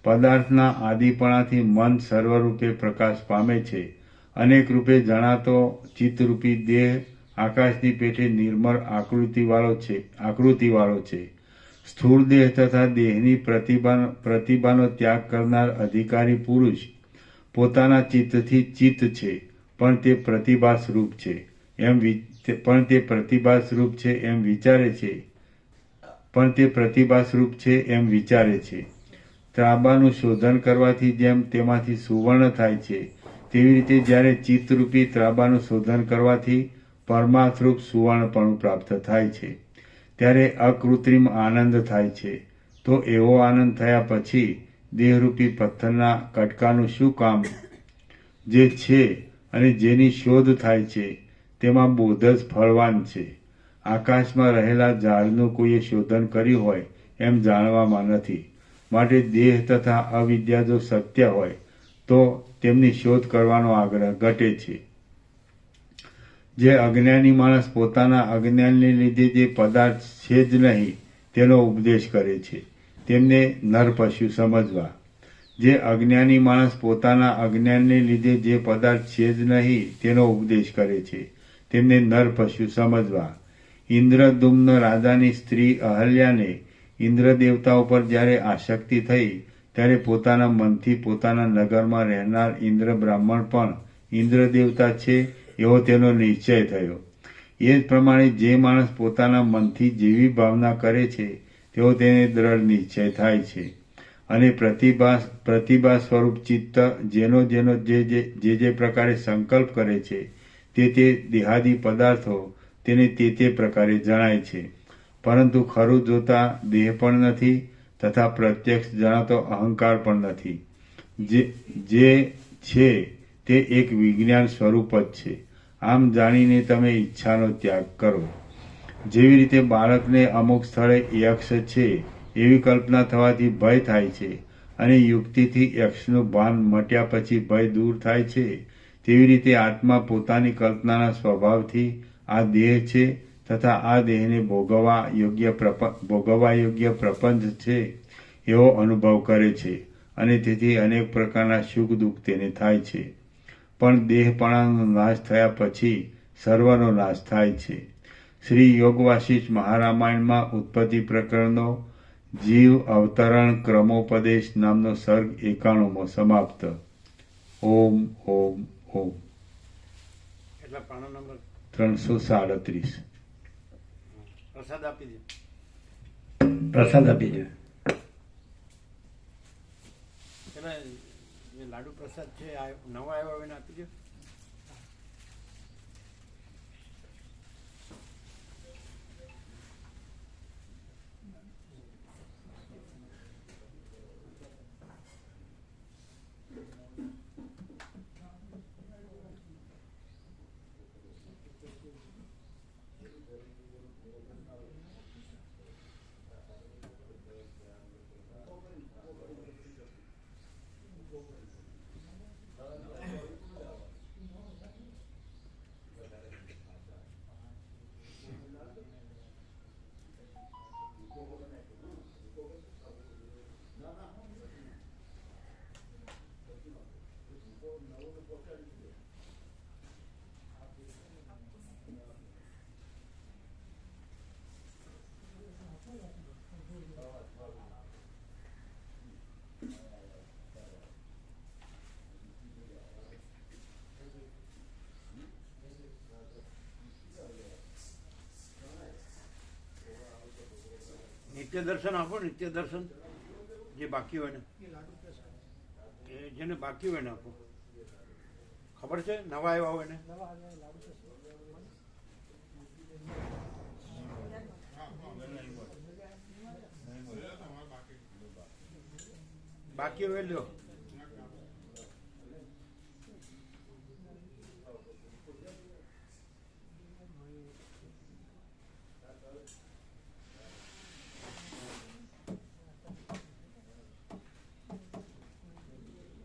પદાર્થના આદિપણાથી મન સર્વરૂપે પ્રકાશ પામે છે. અનેક રૂપે જણાતો ચિત્તરૂપી દેહ આકાશની પેઠે નિર્મળ આકૃતિવાળો છે. સ્થૂળ દેહ તથા દેહની પ્રતિભાનો ત્યાગ કરનાર અધિકારી પુરુષ પોતાના ચિત્તથી ચિત્ત છે, પણ તે પ્રતિભાસ્વરૂપ છે એમ વિચારે છે. ત્રાંબાનું શોધન કરવાથી જેમ તેમાંથી સુવર્ણ થાય છે, તેવી રીતે જ્યારે ચિત્તરૂપી ત્રાંબાનું શોધન કરવાથી પરમાર્થરૂપ સુવર્ણપણું પ્રાપ્ત થાય છે, ત્યારે અકૃત્રિમ આનંદ થાય છે. તો એવો આનંદ થયા પછી દેહરૂપી પથ્થરના કટકાનું શું કામ? જે છે અને જેની શોધ થાય છે તેમાં બોધ જ ફળવાન છે. આકાશમાં રહેલા ઝાડનું કોઈએ શોધન કર્યું હોય એમ જાણવામાં નથી. માટે દેહ તથા અવિદ્યા જો સત્ય હોય તો તેમની શોધ કરવાનો આગ્રહ ઘટે છે. જે અજ્ઞાની માણસ પોતાના અજ્ઞાનને લીધે જે પદાર્થ છે જ નહીં તેનો ઉપદેશ કરે છે, તેમને નર પશુ સમજવા. જે અજ્ઞાની માણસ પોતાના અજ્ઞાનને લીધે જે પદાર્થ છે જ નહીં તેનો ઉપદેશ કરે છે, તેમને નર પશુ સમજવા. ઇન્દ્રદુમ્ન રાજાની સ્ત્રી અહલ્યાને ઇન્દ્ર દેવતા ઉપર જ્યારે આસક્તિ થઈ ત્યારે પોતાના મનથી પોતાના નગરમાં રહેનાર ઇન્દ્ર બ્રાહ્મણ પણ ઇન્દ્ર દેવતા છે એવો તેનો નિશ્ચય થયો. એ જ પ્રમાણે જે માણસ પોતાના મનથી જેવી ભાવના કરે છે તેવો તેને દ્રઢ નિશ્ચય થાય છે. અને પ્રતિભા સ્વરૂપ ચિત્ત જેનો જે પ્રકારે સંકલ્પ કરે છે તે દેહાદી પદાર્થો તેને તે પ્રકારે જણાય છે. પરંતુ ખરું જોતા દેહ પણ નથી તથા પ્રત્યક્ષ જણાતો અહંકાર પણ નથી. જે છે તે એક વિજ્ઞાન સ્વરૂપ જ છે. આમ જાણીને તમે ઈચ્છાનો ત્યાગ કરો. જેવી રીતે બાળકને અમુક સ્થળે યક્ષ છે એવી કલ્પના થવાથી ભય થાય છે અને યુક્તિથી યક્ષનું ભાન મટ્યા પછી ભય દૂર થાય છે, તેવી રીતે આત્મા પોતાની કલ્પનાના સ્વભાવથી આ દેહ છે તથા આ દેહને ભોગવવા યોગ્ય પ્રપંચ છે એવો અનુભવ કરે છે અને તેથી અનેક પ્રકારના સુખ દુઃખ તેને થાય છે. પણ દેહપણાનો નાશ થયા પછી સર્વનો નાશ થાય છે. શ્રી યોગ વાસિષ્ઠ મહારામાયણમાં ઉત્પત્તિ પ્રકરણનો જીવ અવતરણ ક્રમોપદેશ નામનો સર્ગ 91મો સમાપ્ત. ઓમ ઓમ ઓમ. કેટલા પાનો નંબર? 337. પ્રસાદ આપી દે. પ્રસાદ આપી દો. પેલા જે લાડુ પ્રસાદ છે આ નવા આવ્યા હોય એને આપી દો. નિત્ય દર્શન આપો. નિત્ય દર્શન જે બાકી હોય ને, એ જેને બાકી હોય ને આપો. ખબર છે નવા આવ્યા હોય ને. બાકી હોય લ્યો.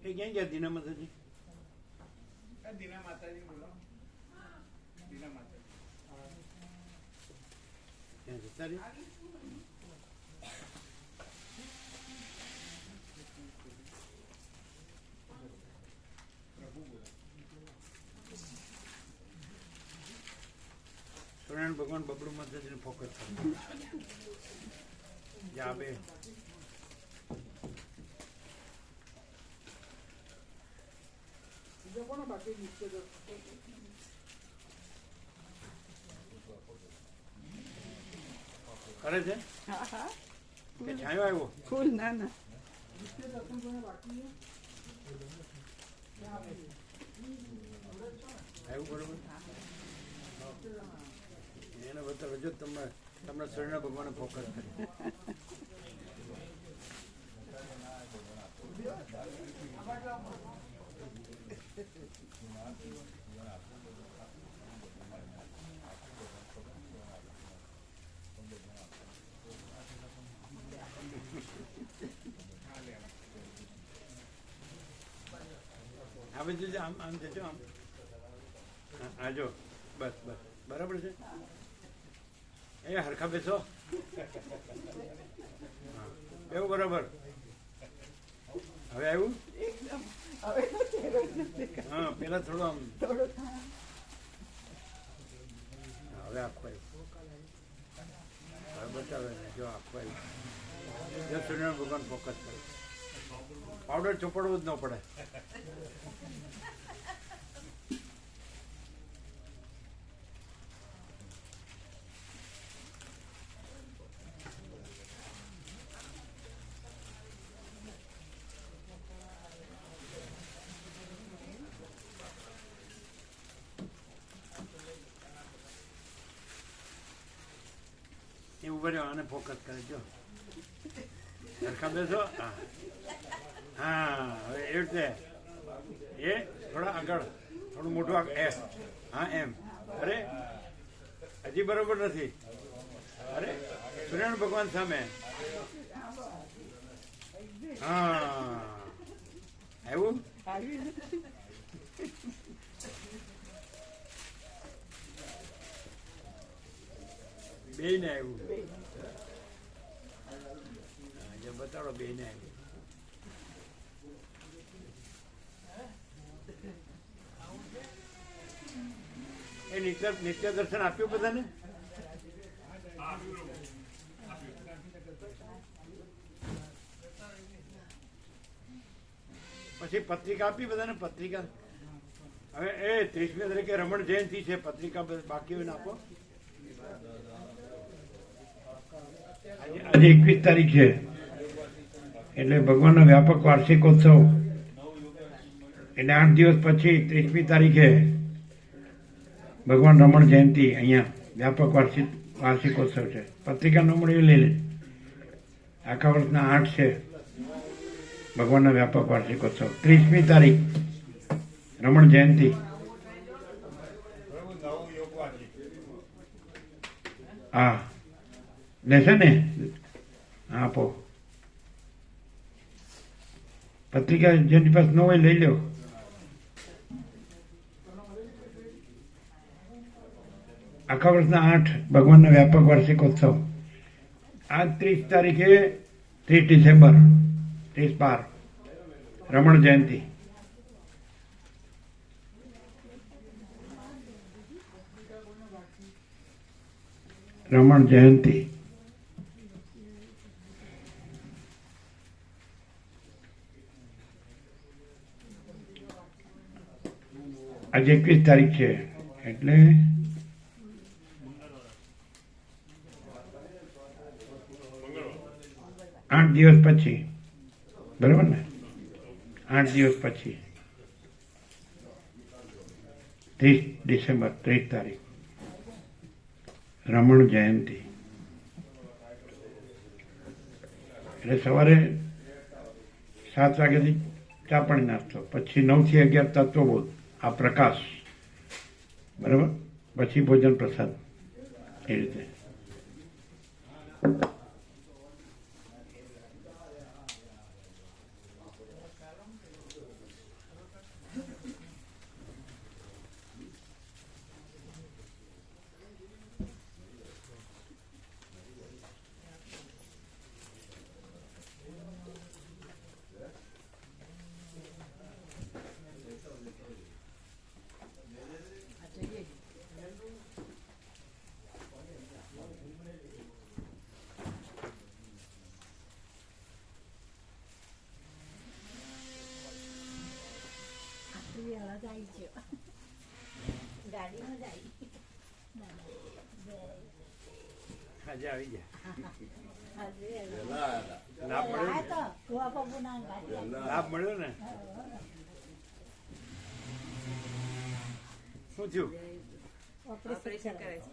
એ ક્યાં ગયા દીના માતાજી? દીના માતાજી બોલો. દીના માતાજી ત્યાં જતા રહ્યા. સ્વર્ણ ભગવાન બબડુ માતાજીને ફોકસ કરે. જ્યાં બે કરે છે કે છાયો આવ્યો? ફૂલ ના ના આવ્યું બરોબર. એને બતાવજો તમને સ્વર્ણ ભગવાને ફોકસ કરે. હવે જજો આમ આમ જજો આમ. હા જો બસ બસ બરાબર છે. એ હરખા બેસો. એવું બરાબર. હવે આવ્યું? એકદમ હવે ચહેરો જ નથી દેખાતો. હા પેલા થોડું આમ. થોડું હવે આખું આવ્યું. હવે બતાવે ને જો આખું આવ્યું. જો સૂર્ય ભગવાન ફોકસ કરે. પાવડર ચોપડવું જ ન પડે. એવું કર્યો આને ફોકસ કરે જો. સરખા બેસો. હા હા હવે એ રીતે એ થોડા આગળ, થોડું મોટું આગળ. એસ, હા એમ. અરે હજી બરોબર નથી. અરે સૂર્યનારાયણ ભગવાન સામે. હા આવ્યું. બે ને આવ્યું. બતાડો બે ને આવ્યું. એ નિત્ય દર્શન આપ્યું બધાને. પછી પત્રિકા આપી બધાને. પત્રિકા હવે એ 30મી તારીખે રમણ જયંતિ છે. પત્રિકા બાકી હોય ને આપો. આજે 21 તારીખ છે એટલે ભગવાનનો વ્યાપક વાર્ષિકોત્સવ એટલે 8 દિવસ પછી 30મી તારીખે ભગવાન રમણ જયંતિ અહીંયા વ્યાપક વાર્ષિકોત્સવ છે. પત્રિકા ન મળી લઈ લે. આખા વર્ષના 8 છે ભગવાનના વ્યાપક વાર્ષિકોત્સવ. 30મી તારીખ રમણ જયંતિ. હા લેશે ને આપો. પત્રિકા જેની પાસે ન હોય લઈ લો. આખા વર્ષના 8 ભગવાનના વ્યાપક વાર્ષિકોત્સવ. આ 30 તારીખે 30 ડિસેમ્બર 30/12 રમણ જયંતિ. રમણ જયંતિ આજે 21 તારીખ છે એટલે 8 દિવસ પછી. બરાબર ને? 8 દિવસ પછી 30 ડિસેમ્બર 30 તારીખ રમણ જયંતિ. એટલે સવારે 7 વાગ્યાથી ચા પાણી નાસ્તો, પછી 9 થી 11 તત્વબોધ, આ પ્રકાશ. બરાબર? પછી ભોજન પ્રસાદ. એ રીતે આજે આવી ગયા. લાભ મળ્યો ને. શું થયું? ઓપરેશન કરે છે.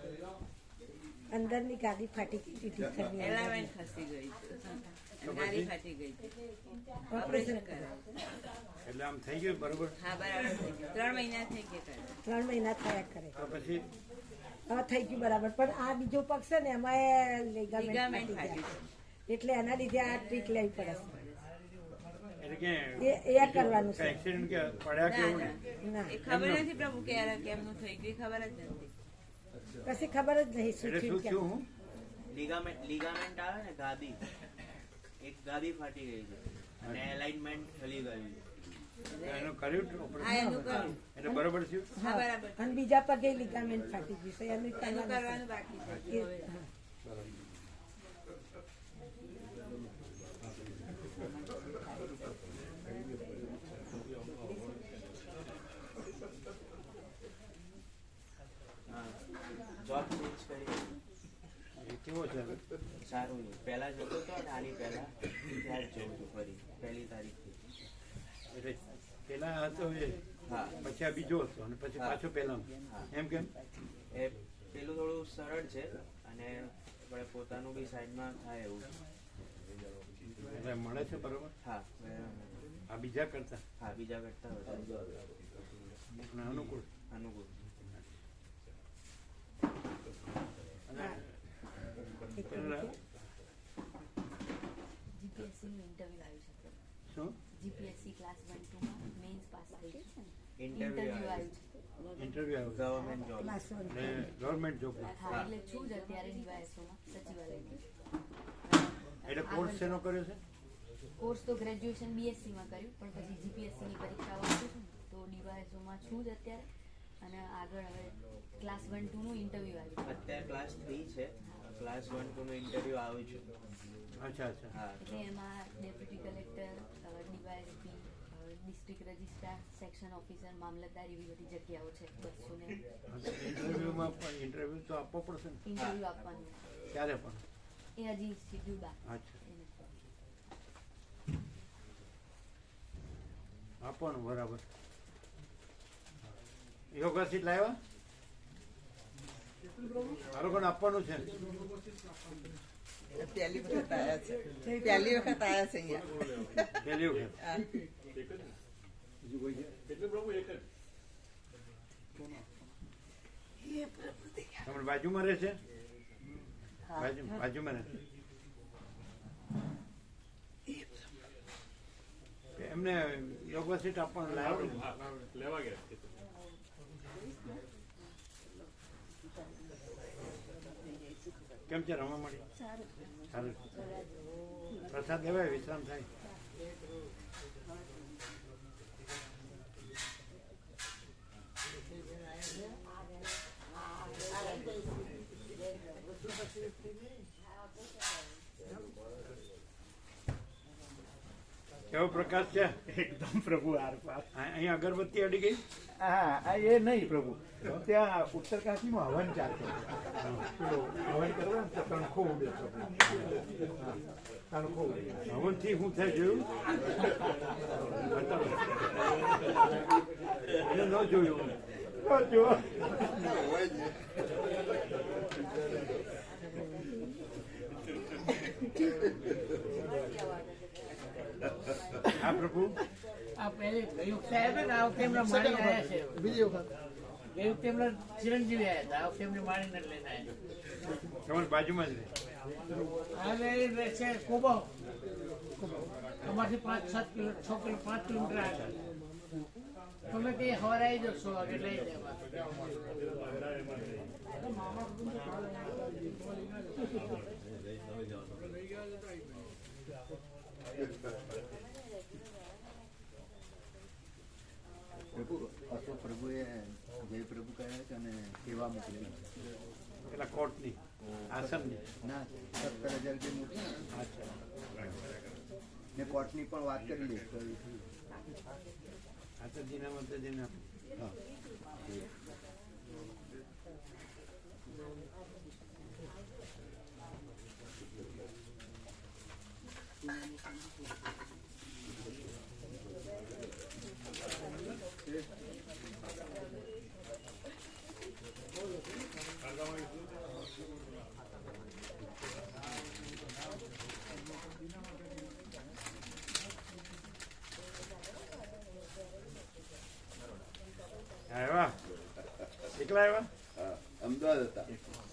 અંદરની ગાડી ફાટી ગઈ હતી. એલાઇનમેન્ટ ખસી ગઈ છે. ગાડી ફાટી ગઈ છે. ઓપરેશન કરે. એટલે આમ થઈ ગયું બરોબર? હા બરાબર થઈ ગયું. 3 મહિના થઈ ગયા. 3 મહિના થયા કરે. તો પછી હવે થઈ ગયું બરાબર. પણ આ બીજો પગ છે ને એમાં લિગામેન્ટ લિગામેન્ટ ફાટી ફાટી ગયા. એટલે એના લીધે આ ટ્રીક લેવી પડે એટલે કે છે. એ કરવાનું છે. એક્સિડન્ટ કે પડ્યા કે એવું નહીં? ના એ ખબર નથી પ્રભુ કે કેમનું થઈ ગયું ખબર જ નથી. પછી ખબર જ નહીં શું એટલે શું થયું થયું? હું લિગામેન્ટ આવે ને ગાદી, એક ગાદી ફાટી ગઈ છે અને એલાઇનમેન્ટ હલી ગયું છે. એનું કર્યું હા એનું કર્યું. એટલે બરોબર થયું? હા બરાબર. અને બીજા પગે લિગામેન્ટ ફાટી ગયું છે. એનું એનું કરવાનું કરવાનું બાકી છે. છે. હવે. હા. જોબ ચેન્જ કરી. એ કેવો છે? સારું છે. પહેલા જતો હતો અને આની પહેલા ત્યાં જ જઉં છું ફરી 1લી તારીખથી. એટલે પેલા હતો એ, હા પછી આ બીજો હતો અને પછી પાછો પેલા. એમ કેમ? એ પેલું થોડું સરળ છે અને આપણે પોતાનું બી સાઈડમાં થાય એવું છે. એટલે મળે છે બરોબર? હા આ બીજા કરતા હા બીજા કરતા વધારે. અને અનુકૂળ અનુકૂળ. અને જીપીએસસી નું ઇન્ટરવ્યુ આવી શકે. શું જીપીએસસી ક્લાસ 1 2 માં મેન્સ પાસ થઈ છે ને ઇન્ટરવ્યુ આવ્યું છે. ઇન્ટરવ્યુ આવે ગવર્મેન્ટ જોબ. ક્લાસ વન ને ગવર્મેન્ટ જોબ હા એટલે છું જ અત્યારે ડીવાયએસઓમાં સચિવાલયમાં. એટલે કોર્સ શેનો કર્યો છે? કોર્સ તો ગ્રેજ્યુએશન બીએસસીમાં કર્યું પણ પછી જીપીએસસીની પરીક્ષાઓ આપું છું ને તો ડીવાયએસઓમાં છું જ અત્યારે અને આગળ હવે ક્લાસ 1 2 નું ઇન્ટરવ્યુ આવ્યું. અત્યારે ક્લાસ 3 છે. ક્લાસ 1 2 નું ઇન્ટરવ્યુ આવ્યું છે. અચ્છા અચ્છા હા. એટલે એમાં deputy collector, DYSP, district registrar, section officer, mamlatdar એવી બધી જગ્યાઓ છે 200 ઇન્ટરવ્યુમાં પણ ઇન્ટરવ્યુ તો આપવો પડશે ને ઇન્ટરવ્યુ આપવાનું. ક્યારે પણ એ હજી શેડ્યુલ બાકી. અચ્છા આપવાનું બરાબર. યોગા સીટ લાવ્યા મારું કોણ આપવાનું છે પહેલી વખત આયા છે પહેલી વખત આયા છે અહીંયા પહેલી વખત હા. તમારે બાજુમાં રહેશે બાજુમાં રહેશે એમને યોગા સીટ આપવાનું લેવા ગયા કેમ છે રમવા મળી સારું પ્રસાદ લેવાય વિશ્રામ થાય કેવો પ્રકાશ છે એકદમ પ્રભુ આર પાર. અહીંયા અગરબત્તી અડી ગઈ હા એ નહીં પ્રભુ ત્યાં ઉત્તરકાશીમાં હવન ચાલતો પેલો હવન કરવા ને તો તણખો ઉડે પ્રભુ. હા, તણખો ઉડે. હવનથી શું થાય જોયું બતાવો. એને ન જોયું જો હા પ્રભુ આ પહેલી ગઈ વખતે આવ્યા હતા ને આ વખતે એમના માણી આવ્યા છે. બીજી વખત ગઈ વખતે એમના ચિરંજીવી આવ્યા હતા આ વખતે એમને માણીને લઈને આવ્યા. તમારી બાજુમાં જ રહે હવે એ રહે છે કોબા અમારથી 5 7 કિલો 6 કિલો 5 કિલોમીટર આગળ. તમે કઈ સવારે આવી જશો વાગે લઈ જવા. પ્રભુએ જય પ્રભુ કહે છે અને સેવા મોકલી પેલા કોર્ટની આસનની ના 17,000 જે મોકલી ને કોર્ટની પણ વાત કરી લે માતાજીના માતાજીના હા આવ્યા એકલા આવ્યા અમદાવાદ હતા.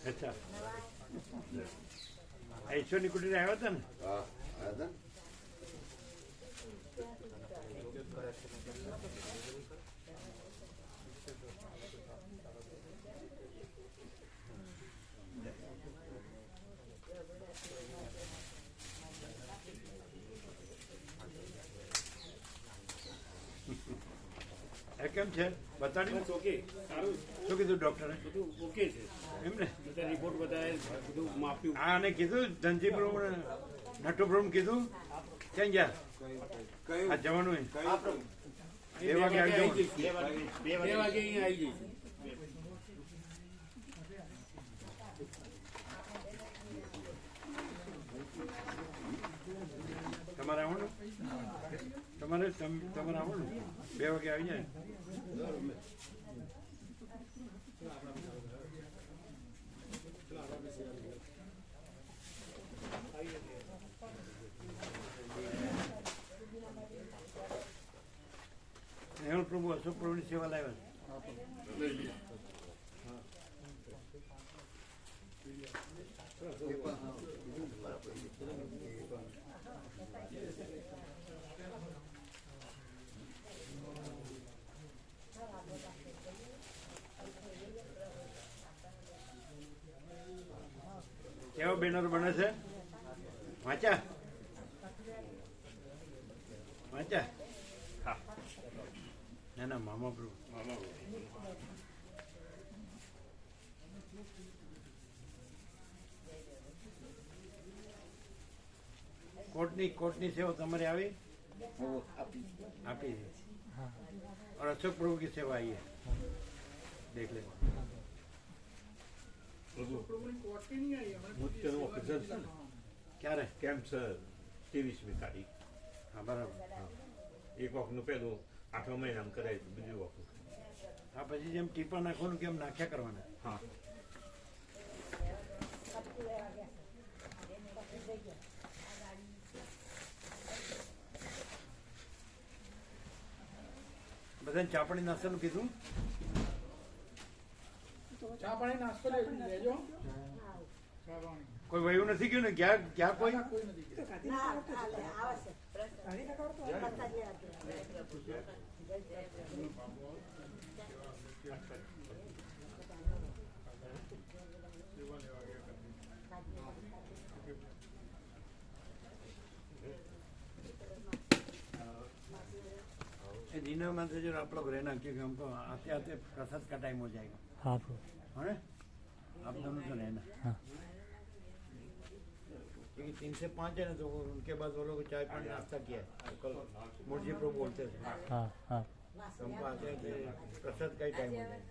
અચ્છા ઈશ્વરની કુટીરે આવ્યા હતા ને હા આવ્યા હતા ને. કેમ છે બતાડ્યું ઓકે સારું શું કીધું ડોક્ટરે બધું ઓકે છે એમ ને બધા રિપોર્ટ બતાવે બધું માપ્યું. હા અને કીધું ધનજી પ્રભુ નટુ પ્રભુ કીધું ક્યાં ગયા આ જવાનું એ 2 વાગે આવી જવાનું. 2 વાગે અહીંયા આવી જઈશું. તમારે આવવાનું તમારે આવવાનું 2 વાગે આવી જાય હેમંત પ્રભુ અશોક પ્રભુની સેવા લાવ્યા કેવો બેનર બને છે? વાંચ્યા? વાંચ્યા? હા. ના ના, મામા પ્રભુ. कोर्टनी सेवा तुम्हारे आई आपी और अशोक प्रभु की सेवा आई है, देख ले। क्या रे કેન્સર 23મી તારીખ. हाँ बराबर. એક વખતનું પેલું 8મા મહિનામાં કરાય હતું, બીજું વખત. हाँ પછી જેમ ટીપા નાખવાનું કેમ નાખ્યા કરવાના. હા. બધાને ચા પાણી નાસ્તાનું કીધું? ચા પાણી નાસ્તો લેજો. કોઈ વયું નથી ગયું ને? ક્યાં કોઈ? डिनर में से जो आप लोग रहना, क्योंकि हमको आते आते प्रसाद का टाइम हो जाएगा. हाँ है आप दोनों तो रहना. हाँ. क्योंकि 3 से 5 है ना, तो उनके बाद वो लोग चाय पानी नाश्ता किया है. कल मुर्जी प्रो बोलते थे. हाँ हाँ. तो हमको आते आते प्रसाद का ही टाइम हो जाएगा.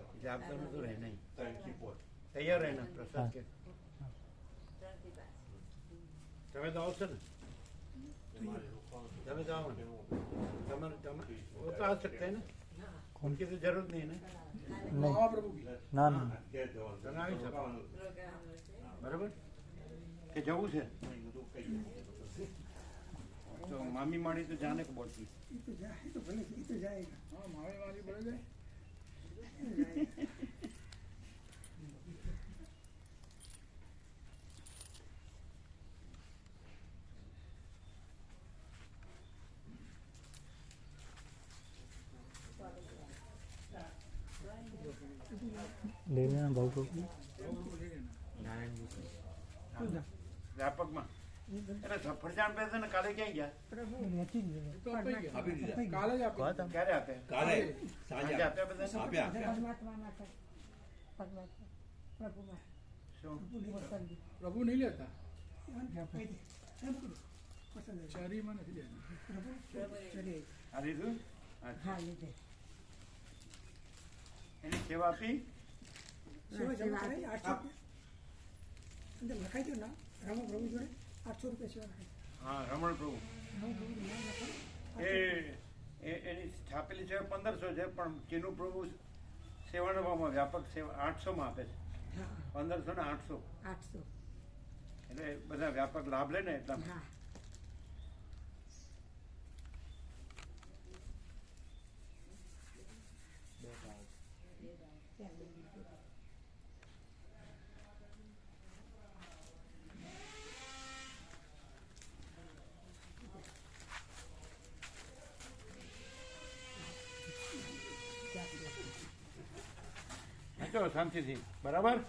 इसलिए आप दोनों तो रहना ही. तैयार रहना प्रसाद के. તમે તો આવશો ને? તમે તો આવો ને? वो तो आ सकते हैं ना, उनकी तो जरूरत नहीं है ना. ना ना આવી શકો બરાબર કે જવું છે તો મામી માડી તો જાને કે બોલતી ले लेना भाऊ को. વ્યાપકમાં એટલે સફરજન બેસે ને કાલે ક્યાં ગયા? ક્યારે આપે? કાલે સાંજે આપ્યા બધા? પ્રભુ નહીં લેતા, શરીરમાં નથી લેતા. આ લીધું? એની સેવા આપી? લખાઈ દો ના, રમણ પ્રભુ જોડે 800 રૂપિયા સેવા લખાઈ. હા, રમણ પ્રભુ. એની છાપેલી સેવા 1500 છે, પણ ચીનુ પ્રભુ સેવાનો ભાવમાં વ્યાપક સેવા 800 માં આપે છે. 1500 ને 800 એટલે બધા વ્યાપક લાભ લે ને એટલા. શાંતિથી બરાબર.